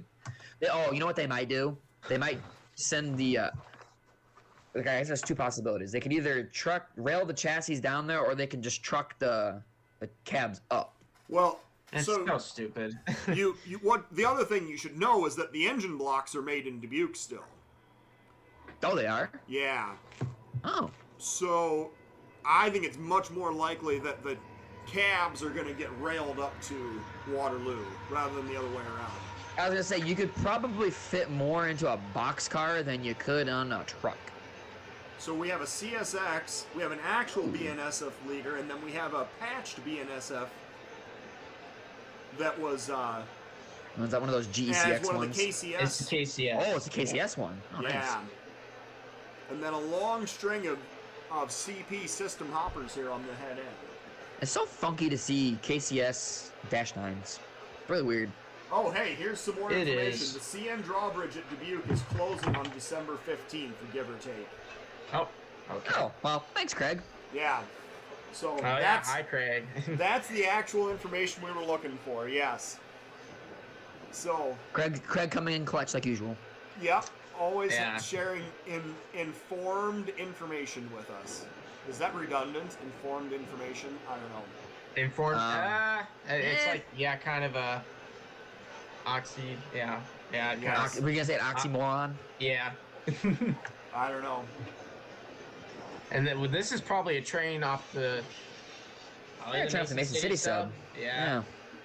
You know what they might do? They might send the. I guess there's two possibilities. They could either rail the chassis down there, or they can just truck the cabs up. Well. It's so stupid. What the other thing you should know is that the engine blocks are made in Dubuque still. Oh, they are? Yeah. Oh. So, I think it's much more likely that the cabs are going to get railed up to Waterloo rather than the other way around. I was going to say, you could probably fit more into a boxcar than you could on a truck. So we have a CSX, we have an actual BNSF leader, and then we have a patched BNSF that was Was that one of those GECX one ones? Of the KCS. It's the KCS. Oh, it's a KCS one. Oh, yeah. Nice. And then a long string of CP system hoppers here on the head end. It's so funky to see KCS-9s. Really weird. Oh, hey, here's some more It information. is. The CN drawbridge at Dubuque is closing on December 15th, give or take. Oh, okay. Oh, well, thanks, Craig. Yeah. So Hi, Craig. that's the actual information we were looking for, yes. So Craig coming in clutch like usual. Yep, always Yeah. sharing informed information with us. Is that redundant? Informed information? I don't know. Informed. It's like, kind of a oxy. Yeah. Yes. Were you gonna say an oxymoron? Yeah. I don't know. And then this is probably a train off the. Yeah, train off the Mason City sub. Yeah.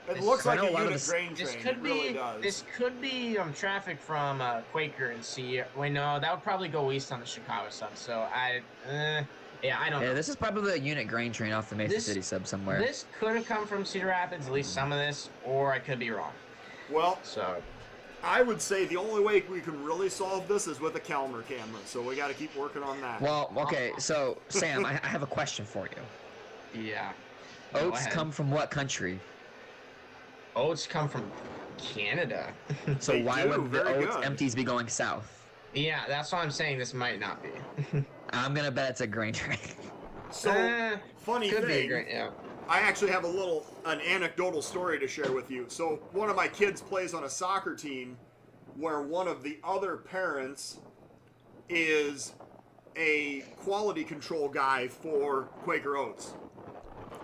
It looks like I know a a lot of unit grain This train. could It be. really does. This could be traffic from Quaker and C. Wait, no, that would probably go east on the Chicago sub. So I don't Yeah, know. this is probably a unit grain train off the Mason City sub somewhere. This could have come from Cedar Rapids, at least some of this, or I could be wrong. Well, So. I would say the only way we can really solve this is with a Kellner camera, so we got to keep working on that. Well, okay, so Sam, I have a question for you. Yeah. Go Oats ahead. come from what country? Oats come from Canada. So They why do, would the very oats good. empties be going south? Yeah, that's why I'm saying this might not be. I'm gonna bet it's a grain train. So, funny Could be thing, great, yeah. I actually have an anecdotal story to share with you. So one of my kids plays on a soccer team where one of the other parents is a quality control guy for Quaker Oats.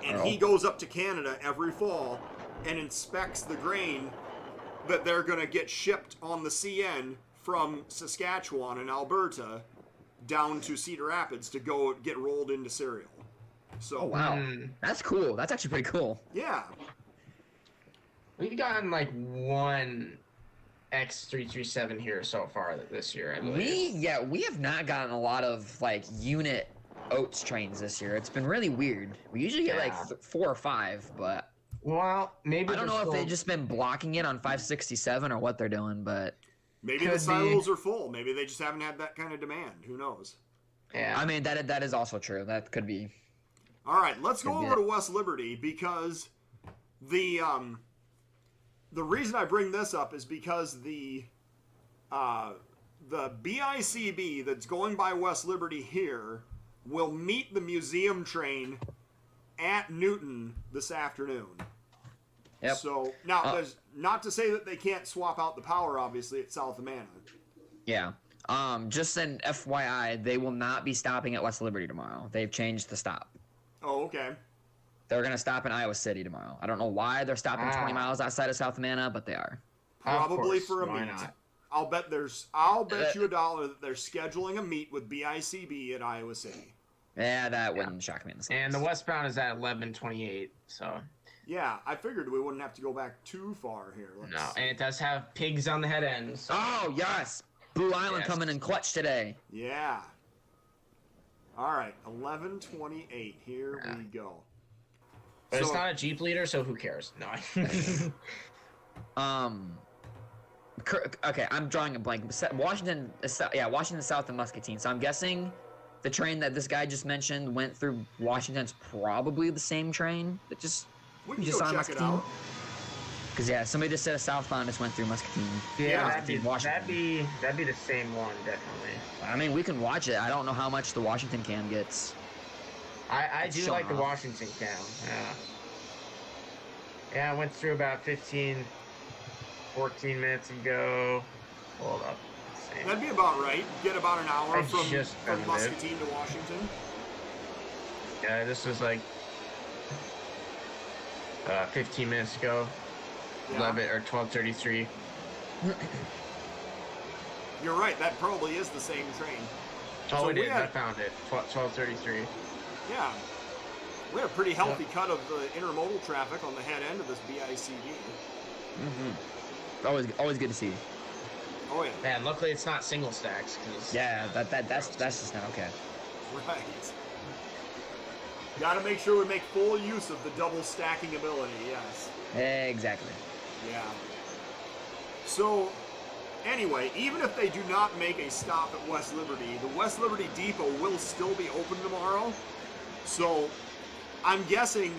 And Oh. he goes up to Canada every fall and inspects the grain that they're going to get shipped on the CN from Saskatchewan and Alberta down to Cedar Rapids to go get rolled into cereal. So, Oh wow, that's cool. That's actually pretty cool. yeah. We've gotten like one X337 here so far this year, I believe. We have not gotten a lot of like unit oats trains this year. It's been really weird. We usually get like 4 or 5, but Well, maybe I don't know if they've just been blocking it on 567 or what they're doing, but Maybe the silos are full. Maybe they just haven't had that kind of demand. Who knows? Yeah. I mean that is also true. That could be. All right, let's go over to West Liberty because the reason I bring this up is because the BICB that's going by West Liberty here will meet the museum train at Newton this afternoon. Yep. So now there's not to say that they can't swap out the power, obviously, at South Amana. Yeah. Just an FYI, they will not be stopping at West Liberty tomorrow. They've changed the stop. Oh, okay. They're gonna stop in Iowa City tomorrow. I don't know why they're stopping 20 miles outside of South Amana, but they are. Probably course, for a why meet. not? I'll bet you $1 that they're scheduling a meet with BICB at Iowa City. Yeah, that wouldn't shock me in the And slightest. the westbound is at 11:28, so Yeah, I figured we wouldn't have to go back too far here. no. And it does have pigs on the head ends. Oh yes, Blue Island Yes. coming in clutch today. Yeah. All right, 11:28. Here we go. But it's So- not a Jeep leader, so who cares? No. Okay, I'm drawing a blank. Washington south of Muscatine. So I'm guessing the train that this guy just mentioned went through Washington's probably the same train that just We can just go saw check it Muscatine. out. Because yeah, somebody just said a southbound just went through Muscatine. Yeah, that'd be Washington. the same one, definitely. I mean, we can watch it. I don't know how much the Washington cam gets. I It's do showing like the off. Washington cam. Yeah. Yeah, I went through about 14 minutes ago. Hold up. Let's see. That'd be about right. Get about an hour I from just found it. Muscatine to Washington. Yeah, this was like 15 minutes ago. Yeah. 11 or 12:33. You're right. That probably is the same train. Oh, So it we is. had- I found it. 12:33. Yeah. We had a pretty healthy cut of the intermodal traffic on the head end of this BICB. Mm-hmm. Always good to see. Oh yeah. Man, luckily it's not single stacks. Cause Yeah, that's just not okay. Right. Got to make sure we make full use of the double stacking ability. Yes. Exactly. Yeah. So, anyway, even if they do not make a stop at West Liberty, the West Liberty Depot will still be open tomorrow. So, I'm guessing,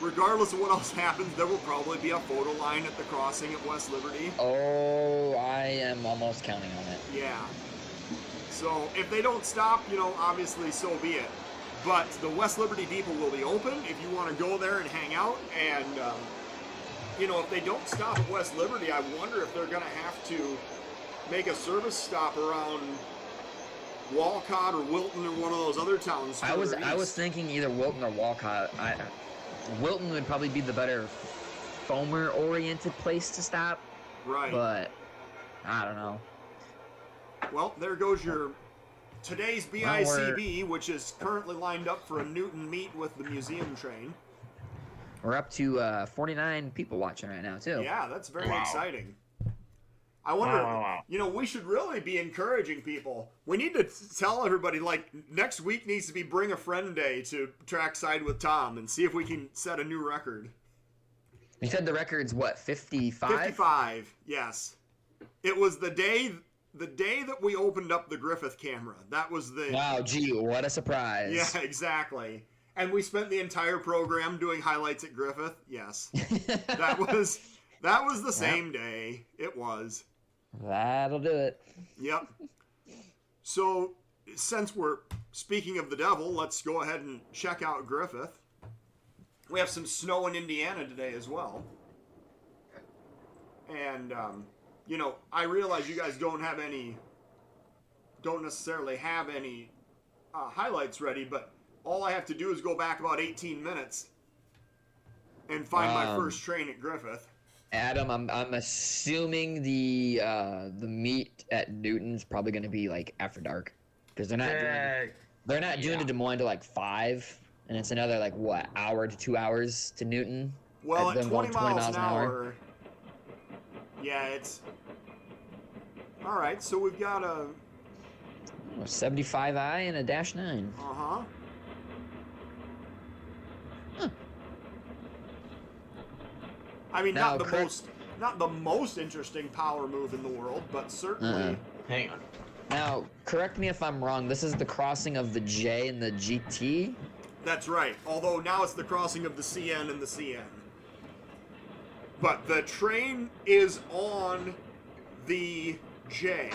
regardless of what else happens, there will probably be a photo line at the crossing at West Liberty. Oh, I am almost counting on it. Yeah. So, if they don't stop, obviously so be it. But the West Liberty Depot will be open if you want to go there and hang out. And, if they don't stop at West Liberty, I wonder if they're going to have to make a service stop around Walcott or Wilton or one of those other towns. I was east. thinking either Wilton or Walcott. Wilton would probably be the better Foamer-oriented place to stop, Right. but I don't know. Well, there goes your today's BICB, which is currently lined up for a Newton meet with the museum train. We're up to 49 people watching right now too. Yeah, that's very Wow. exciting. I wonder, Wow. we should really be encouraging people. We need to tell everybody, like, next week needs to be Bring a Friend Day to Trackside with Tom and see if we can set a new record. You said the record's what, 55? 55, yes. It was the day that we opened up the Griffith camera. That was the... Wow, gee, what a surprise. Yeah, exactly. And we spent the entire program doing highlights at Griffith. Yes. That was the same day. It was. That'll do it. Yep. So, since we're speaking of the devil, let's go ahead and check out Griffith. We have some snow in Indiana today as well. And, I realize you guys don't necessarily have any highlights ready, but all I have to do is go back about 18 minutes and find my first train at Griffith. Adam, I'm assuming the meet at Newton's probably going to be like after dark, because they're not doing to Des Moines to like 5, and it's another like what, hour to 2 hours to Newton. Well, at 20 miles an hour. Yeah, it's all right. So we've got a 75i and a -9. Huh. I mean, Now, not the most interesting power move in the world, but certainly. Hang on. Now, correct me if I'm wrong. This is the crossing of the J and the GT. That's right. Although now it's the crossing of the CN and the CN. But the train is on the J.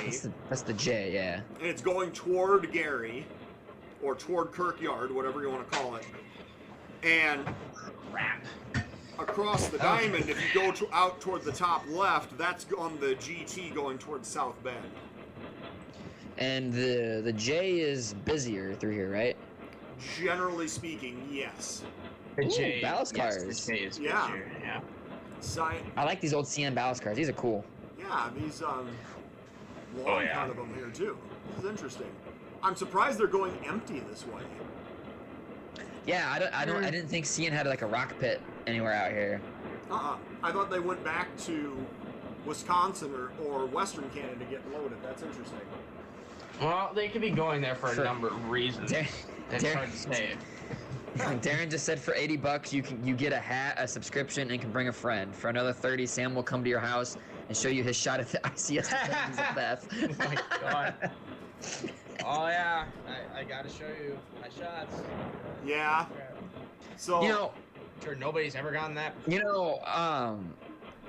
That's the J, yeah. And it's going toward Gary, or toward Kirkyard, whatever you want to call it. And across the diamond, if you go out toward the top left, that's on the GT going towards South Bend. And the J is busier through here, right? Generally speaking, yes. The J, ballast cars. Yes, the J is Yeah. busier, yeah. I like these old CN ballast cars. These are cool. Yeah, these long yeah. cut of them here too. This is interesting. I'm surprised they're going empty this way. Yeah, I didn't think CN had like a rock pit anywhere out here. I thought they went back to Wisconsin or Western Canada to get loaded. That's interesting. Well, they could be going there for a number of reasons. It's hard to say. Darren just said for $80 you get a hat, a subscription, and can bring a friend. For another $30, Sam will come to your house and show you his shot at the ICS of Beth. Oh my god. Oh yeah, I gotta show you my shots. Yeah. So sure nobody's ever gotten that.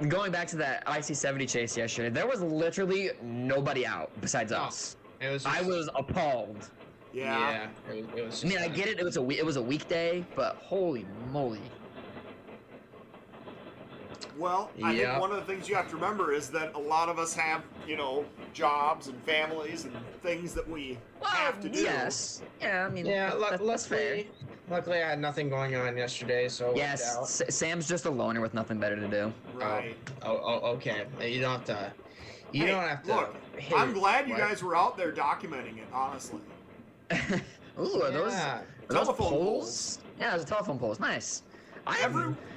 Going back to that IC70 chase yesterday, there was literally nobody out besides us. I was appalled. Yeah. It was I mean, I get it. It was a weekday, but holy moly. Well, I think one of the things you have to remember is that a lot of us have, jobs and families and things that we have to do. Yes. Yeah, I mean, that's fair. Luckily, I had nothing going on yesterday, so yes, Sam's just a loner with nothing better to do. Right. Okay. You don't have to. You don't have to. Look, I'm glad you guys were out there documenting it. Honestly. Ooh, are those telephone poles? Yeah, those are telephone poles. Nice.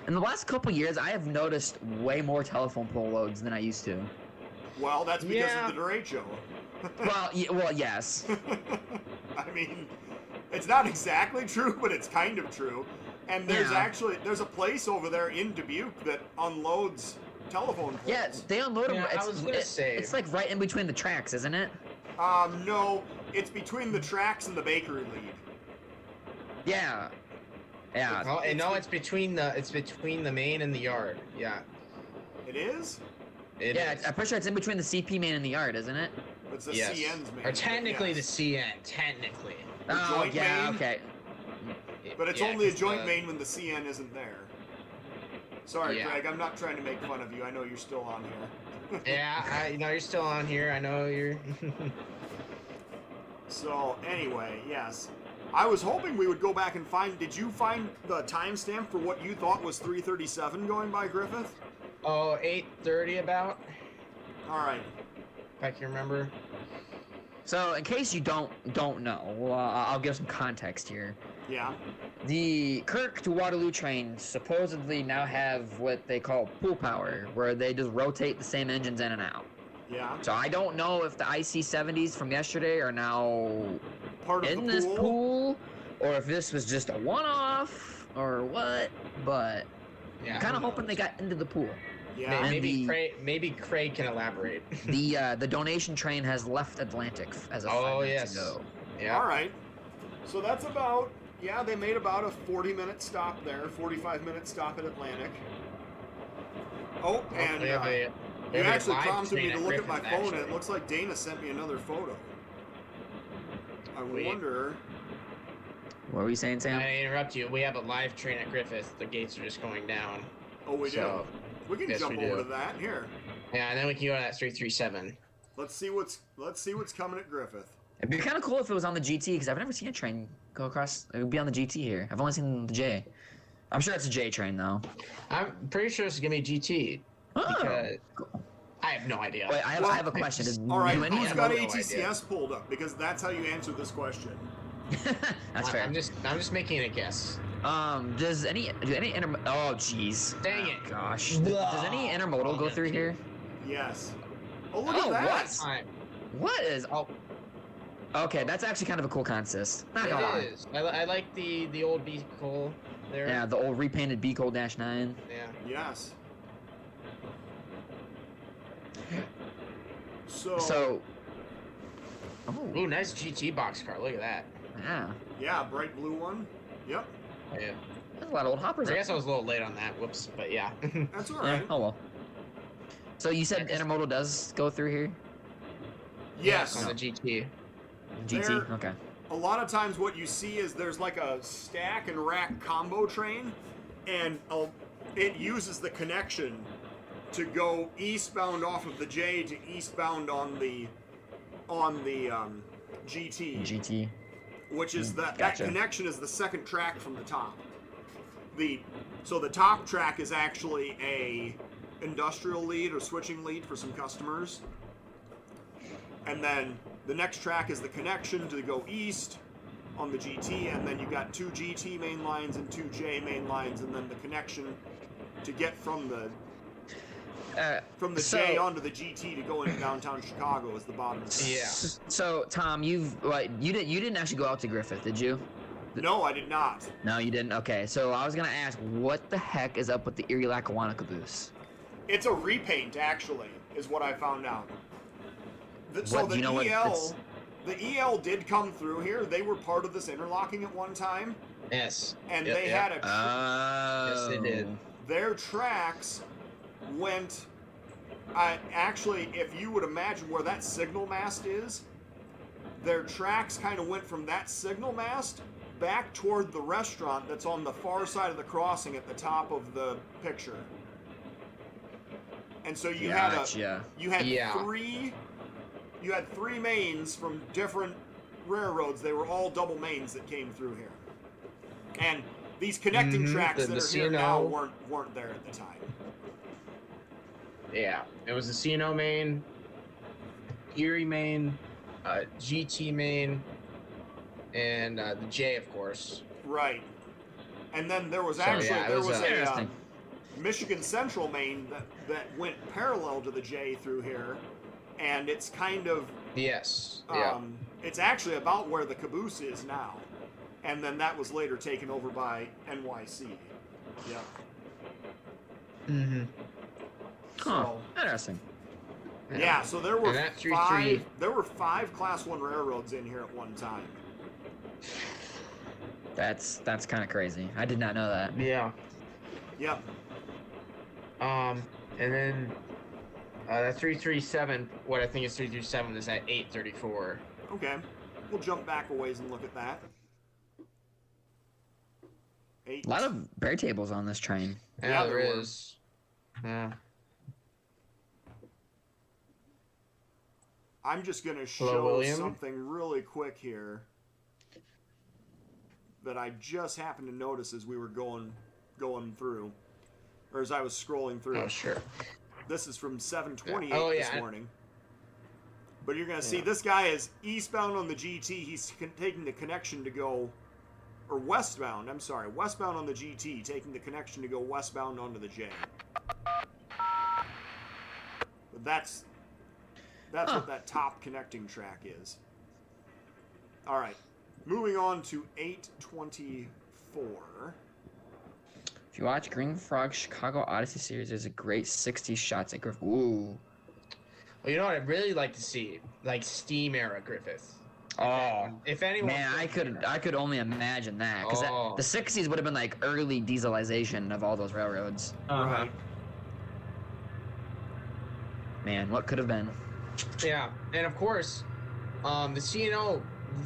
In the last couple years, I have noticed way more telephone pole loads than I used to. Well, that's because of the derecho. well, yes. I mean, it's not exactly true, but it's kind of true. And there's a place over there in Dubuque that unloads telephone poles. Yeah, they unload them. I was gonna say. It's like right in between the tracks, isn't it? No, it's between the tracks and the bakery lead. Yeah. Yeah. No, it's between the main and the yard. Yeah. It is? It is. I'm pretty sure it's in between the CP main and the yard, isn't it? It's the CN's main. Or technically the CN, technically. Joint main? Okay. But it's only a joint main when the CN isn't there. Sorry, Craig, I'm not trying to make fun of you. I know you're still on here. Yeah, you're still on here. I know you're... So, anyway, yes. I was hoping we would go back and find... Did you find the timestamp for what you thought was 3:37 going by Griffith? Oh, 8:30 about. All right. If I can remember. So, in case you don't know, I'll give some context here. Yeah. The Kirk to Waterloo trains supposedly now have what they call pool power, where they just rotate the same engines in and out. Yeah. So I don't know if the IC70s from yesterday are now part of in this pool, or if this was just a one-off, or what. But I'm kind of hoping they got into the pool. Yeah. Maybe Craig can elaborate. The donation train has left Atlantic as of 5 minutes ago. Yeah. All right. So that's about... Yeah, they made about a 40-minute stop there, 45-minute stop at Atlantic. Oh, and you actually prompted me to look at my phone, and it looks like Dana sent me another photo. I wonder... What were you saying, Sam? I interrupt you. We have a live train at Griffith. The gates are just going down. Oh, we do? We can jump over to that. Here. Yeah, and then we can go to that 337. Let's see what's coming at Griffith. It'd be kind of cool if it was on the GT because I've never seen a train go across. It would be on the GT here. I've only seen the J. I'm sure it's a J train though. I'm pretty sure it's gonna be GT. Oh, Because cool. I have no idea. Wait, I have a question. All right, Do any who's got no ATCS idea. pulled up? Because that's how you answer this question. That's fair. I'm just making a guess. Oh jeez. Dang it. Gosh. Does any intermodal go through here? Yes. Oh, look Oh, at that. what? Time. What is? Oh, Okay, that's actually kind of a cool consist. Not gonna lie. it is. I like the old vehicle there. Yeah, the old repainted Beacole -9. Yeah. Yes. So. Oh, Ooh, nice GT boxcar. Look at that. yeah. Yeah, bright blue one. Yep. Yeah. There's a lot of old hoppers. I guess I was a little late on that. Whoops. But yeah. That's all Yeah. right. Oh well. So you said intermodal does go through here? Yes. On the GT. GT. There- Okay. A lot of times what you see is there's like a stack and rack combo train, and it uses the connection to go eastbound off of the J to eastbound on the GT, GT. which is that Gotcha. connection is the second track from the top. So the top track is actually a industrial lead or switching lead for some customers, and then the next track is the connection to go east on the GT, and then you got 2 GT main lines and 2 J main lines, and then the connection to get from the J onto the GT to go into downtown Chicago is the bottom. Yeah. So Tom, you didn't actually go out to Griffith, did you? No, I did not. No, you didn't. Okay, so I was gonna ask, what the heck is up with the Erie Lackawanna caboose? It's a repaint, actually, is what I found out. So What, do the you know what it's- the EL did come through here. They were part of this interlocking at one time, Yes. and Yep, they yep. had a Oh. Yes, they did. their tracks went. Actually, if you would imagine where that signal mast is, their tracks kind of went from that signal mast back toward the restaurant that's on the far side of the crossing at the top of the picture. And so you Gotcha. had Yeah. three mains from different railroads. They were all double mains that came through here. And these connecting tracks the that are here C&O. now weren't there at the time. Yeah. It was the C&O main, Erie main, GT main, and the J, of course. Right. And then there was So, actually yeah, it there was, was a Interesting. Michigan Central main that went parallel to the J through here, and it's kind of Yes. Yeah. it's actually about where the caboose is now, and then that was later taken over by NYC. Yeah. Mm-hmm. Huh. So, Interesting. yeah, so there were And that 3-3 five Class 1 railroads in here at one time. That's kind of crazy. I did not know that. Yeah. Yep. And then that 337, what I think is 337, is at 834. Okay. We'll jump back a ways and look at that. A lot of bear tables on this train. Yeah, there there were. is. Yeah. I'm just going to Hello, show William? something really quick here that I just happened to notice as we were going through, or as I was scrolling through. Oh, sure. This is from 7:28 Oh, this yeah. morning. But you're going to see Yeah. this guy is eastbound on the GT. He's taking the connection to go, or westbound, I'm sorry, westbound on the GT, taking the connection to go westbound onto the J. But that's what that top connecting track is. All right. Moving on to 824. If you watch Green Frog Chicago Odyssey series, there's a great 60 shots at Griffith. Ooh. Well, you know what I'd really like to see? Like Steam era Griffith. Oh. If anyone. Man, I could only imagine that because Oh. the 60s would have been like early dieselization of all those railroads. Uh-huh. Man, what could have been? Yeah, and of course, the CNO,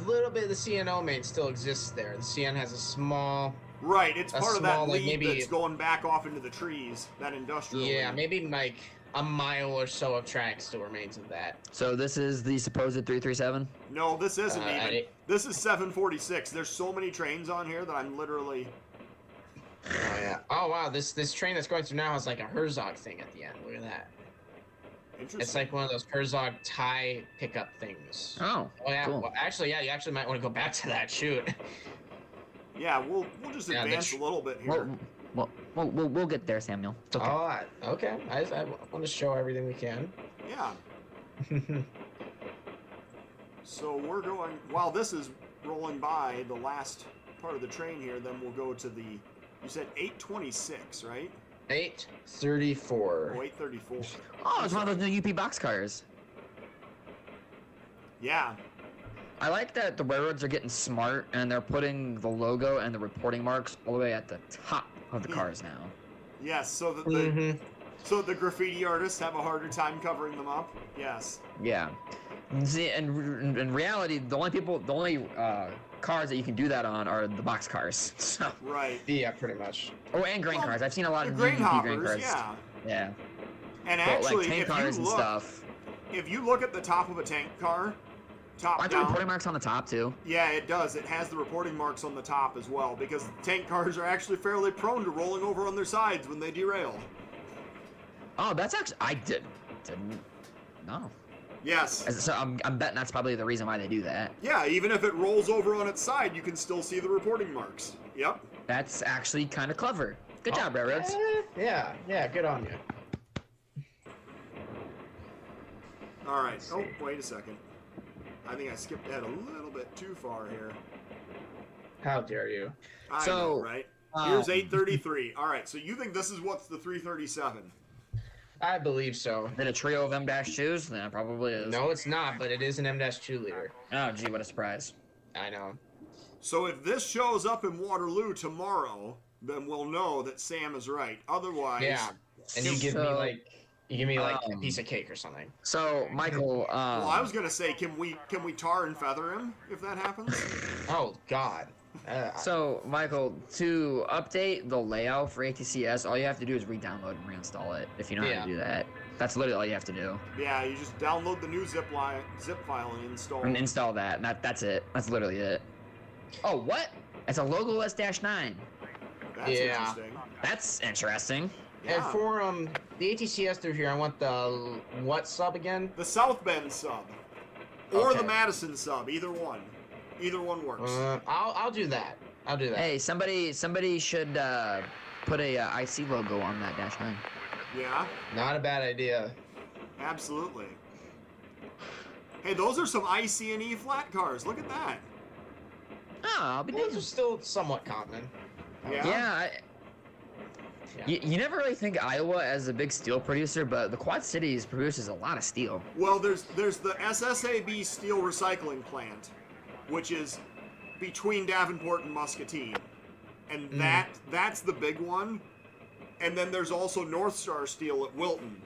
little bit of the CNO main still exists there. The CN has a small. Right, it's A part of small, that like, lead maybe- that's going back off into the trees, that industrial Yeah, lead. maybe like a mile or so of track still remains of that. So this is the supposed 337? No, this isn't even. I- This is 746. There's so many trains on here that I'm literally. Oh yeah. Oh wow, this train that's going through now has like a Herzog thing at the end. Look at that. Interesting. It's like one of those Herzog tie pickup things. Oh, Oh yeah. cool. Well, actually, yeah. You actually might want to go back to that. Shoot. Yeah, we'll just Yeah, advance a little bit here. We'll get there, Samuel. It's okay. Oh, okay. I want to show everything we can. Yeah. So we're going. While this is rolling by the last part of the train here, then we'll go to the. You said 826, right? 834. Oh, 834. Oh, it's one of those new UP boxcars. Yeah. I like that the railroads are getting smart and they're putting the logo and the reporting marks all the way at the top of the cars now. Yes. So that Mm-hmm. so the graffiti artists have a harder time covering them up. Yes. Yeah. See, and in reality, the only cars that you can do that on are the box cars. So. Right. Yeah, pretty much. Oh, and grain Well, cars. I've seen a lot The of grain new UP grain hoppers, cars. yeah. Yeah. And But actually, like tank if cars you and look, stuff. if you look at the top of a tank car, top Aren't there down, reporting marks on the top too? yeah, it does. It has the reporting marks on the top as well because tank cars are actually fairly prone to rolling over on their sides when they derail. Oh, that's actually I didn't know. Yes. So I'm betting that's probably the reason why they do that. Yeah, even if it rolls over on its side, you can still see the reporting marks. Yep. That's actually kind of clever. Good job, railroads. Yeah, good on you. All right. Oh, wait a second. I think I skipped ahead a little bit too far here. How dare you? I So, know, right? Here's 833. All right, so you think this is what's the 337? I believe so. Then a trio of M-2s? Then it probably is. No, it's not, but it is an M-2 leader. Oh, gee, what a surprise. I know. So if this shows up in Waterloo tomorrow, then we'll know that Sam is right. Otherwise, Yeah, and you give me So, like a um, piece of cake or something. So, Michael, well, I was gonna say, can we tar and feather him if that happens? Oh God. so, Michael, to update the layout for ATCS, all you have to do is re-download and reinstall it, if you know how Yeah. to do that. That's literally all you have to do. Yeah, you just download the new zip file and install. And install that, and that's it. That's literally it. Oh, what? It's a logo-less -9. That's Yeah. interesting. That's interesting. And Yeah. for the ATCS through here, I want the what sub again? The South Bend sub, or the Okay. Madison sub, either one. Either one works. I'll do that. I'll do that. Hey, somebody should put a IC logo on that -9. Yeah, Not a bad idea. absolutely. Hey, those are some IC&E flat cars. Look at that. Oh, I'll be Those damned. are still somewhat common. Yeah. Yeah, Yeah. you never really think Iowa as a big steel producer, but the Quad Cities produces a lot of steel. Well, there's the SSAB steel recycling plant, which is between Davenport and Muscatine, and that's the big one. And then there's also North Star Steel at Wilton,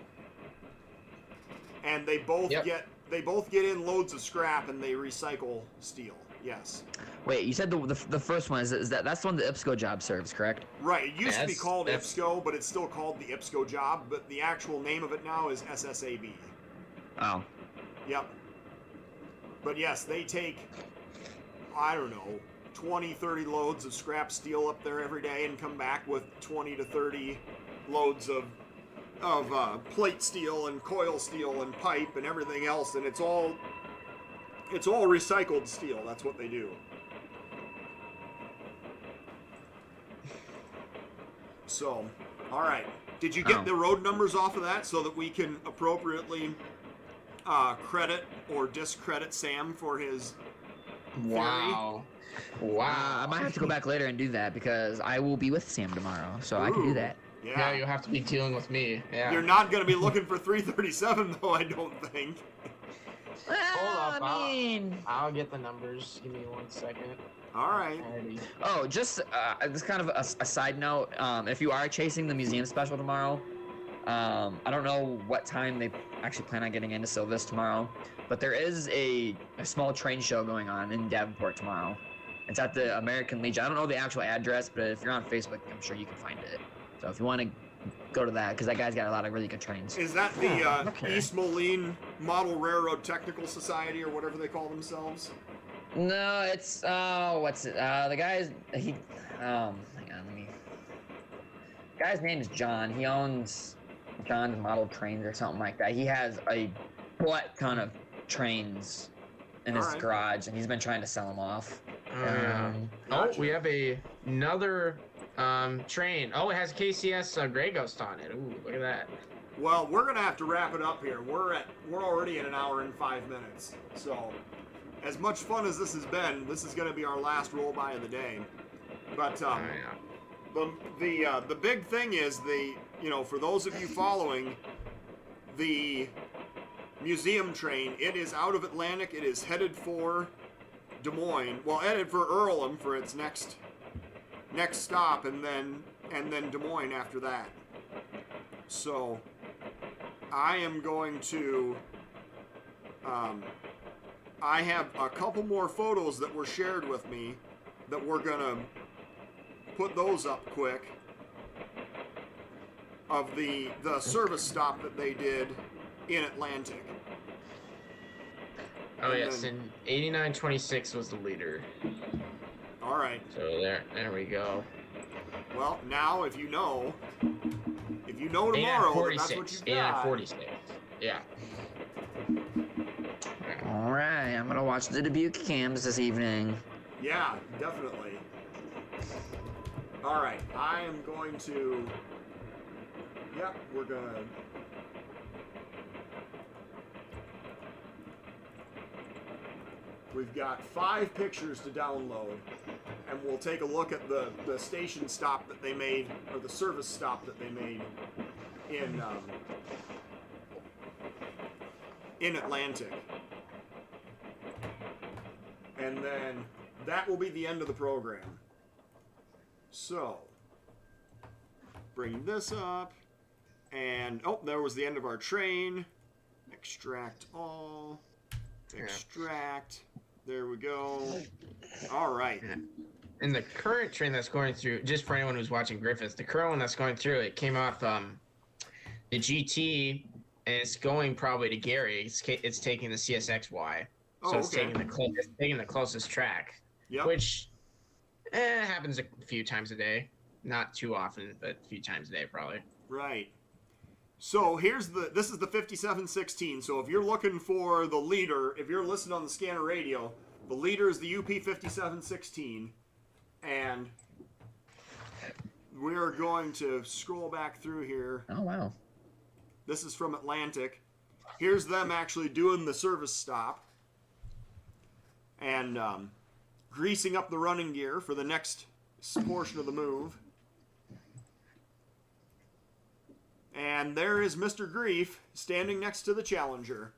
and they both Yep. get in loads of scrap and they recycle steel. Yes. Wait, you said the first one is that's the one the IPSCO job serves, correct? Right. It used to be That's- called that's- IPSCO, but it's still called the IPSCO job. But the actual name of it now is SSAB. Oh, Yep. But yes, they take, I don't know, 20, 30 loads of scrap steel up there every day and come back with 20 to 30 loads of plate steel and coil steel and pipe and everything else, and it's all recycled steel. That's what they do. So, all right. Did you get the road numbers off of that so that we can appropriately credit or discredit Sam for his Wow. Wow. I might have to go back later and do that because I will be with Sam tomorrow, so I can do Ooh. that. Yeah. Yeah, you'll have to be dealing with me. Yeah. You're not going to be looking for 337 though, I don't think. Hold up, I mean, I'll get the numbers. Give me 1 second. All right. Alrighty. oh, just this kind of a side note. If you are chasing the museum special tomorrow, I don't know what time they actually plan on getting into Silvis tomorrow, but there is a small train show going on in Davenport tomorrow. It's at the American Legion. I don't know the actual address, but if you're on Facebook, I'm sure you can find it. So if you want to go to that because that guy's got a lot of really good trains. Is that the okay. East Moline Model Railroad Technical Society or whatever they call themselves? No, it's what's it? The guy's hang on, guy's name is John. He owns John's Model Trains or something like that. He has a ton of trains in his Alright. garage, and he's been trying to sell them off. Gotcha. We have another train. Oh, it has KCS Grey Ghost on it. Ooh, look at that. Well, we're gonna have to wrap it up here. We're already at 1 hour and 5 minutes. So, as much fun as this has been, this is gonna be our last roll by of the day. But the big thing is for those of you following the museum train, it is out of Atlantic. It is headed for Des Moines. Well, headed for Earlham for its next stop, and then Des Moines after that. So I am going to I have a couple more photos that were shared with me that we're gonna put those up quick of the service stop that they did in Atlantic. Oh, And yes, then- and 8926 was the leader. All right. So there we go. Well, now if you know tomorrow, then that's what you've got. 8946. Yeah. All right, I'm gonna watch the Dubuque cams this evening. Yeah, definitely. All right, I am going to. Yep, we're gonna. We've got 5 pictures to download, and we'll take a look at the station stop that they made, or the service stop that they made in Atlantic. And then that will be the end of the program. So, bring this up, and there was the end of our train. Extract all. Extract. There we go. All right. And the current train that's going through, just for anyone who's watching Griffith, the current one that's going through, it came off the GT, and it's going probably to Gary. It's taking the CSXY, so it's okay. taking the closest track, Yep. which happens a few times a day, not too often, but a few times a day probably. Right. So this is the 5716. So if you're looking for the leader, if you're listening on the scanner radio, the leader is the UP 5716, and we're going to scroll back through here. Oh wow. This is from Atlantic. Here's them actually doing the service stop and greasing up the running gear for the next portion of the move. And there is Mr. Grief standing next to the Challenger.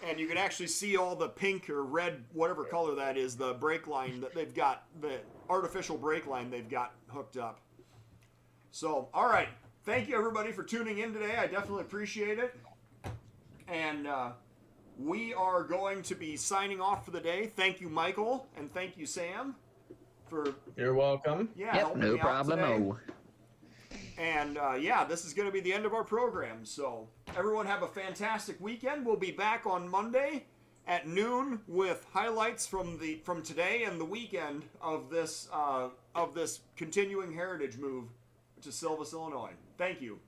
And you can actually see all the pink or red, whatever color that is, the brake line that they've got, the artificial brake line they've got hooked up. So, all right. Thank you, everybody, for tuning in today. I definitely appreciate it. And we are going to be signing off for the day. Thank you, Michael, and thank you, Sam, for You're welcome. Yep, helping no me out today. problemo. And this is going to be the end of our program. So everyone have a fantastic weekend. We'll be back on Monday at noon with highlights from today and the weekend of this continuing heritage move to Silvis, Illinois. Thank you.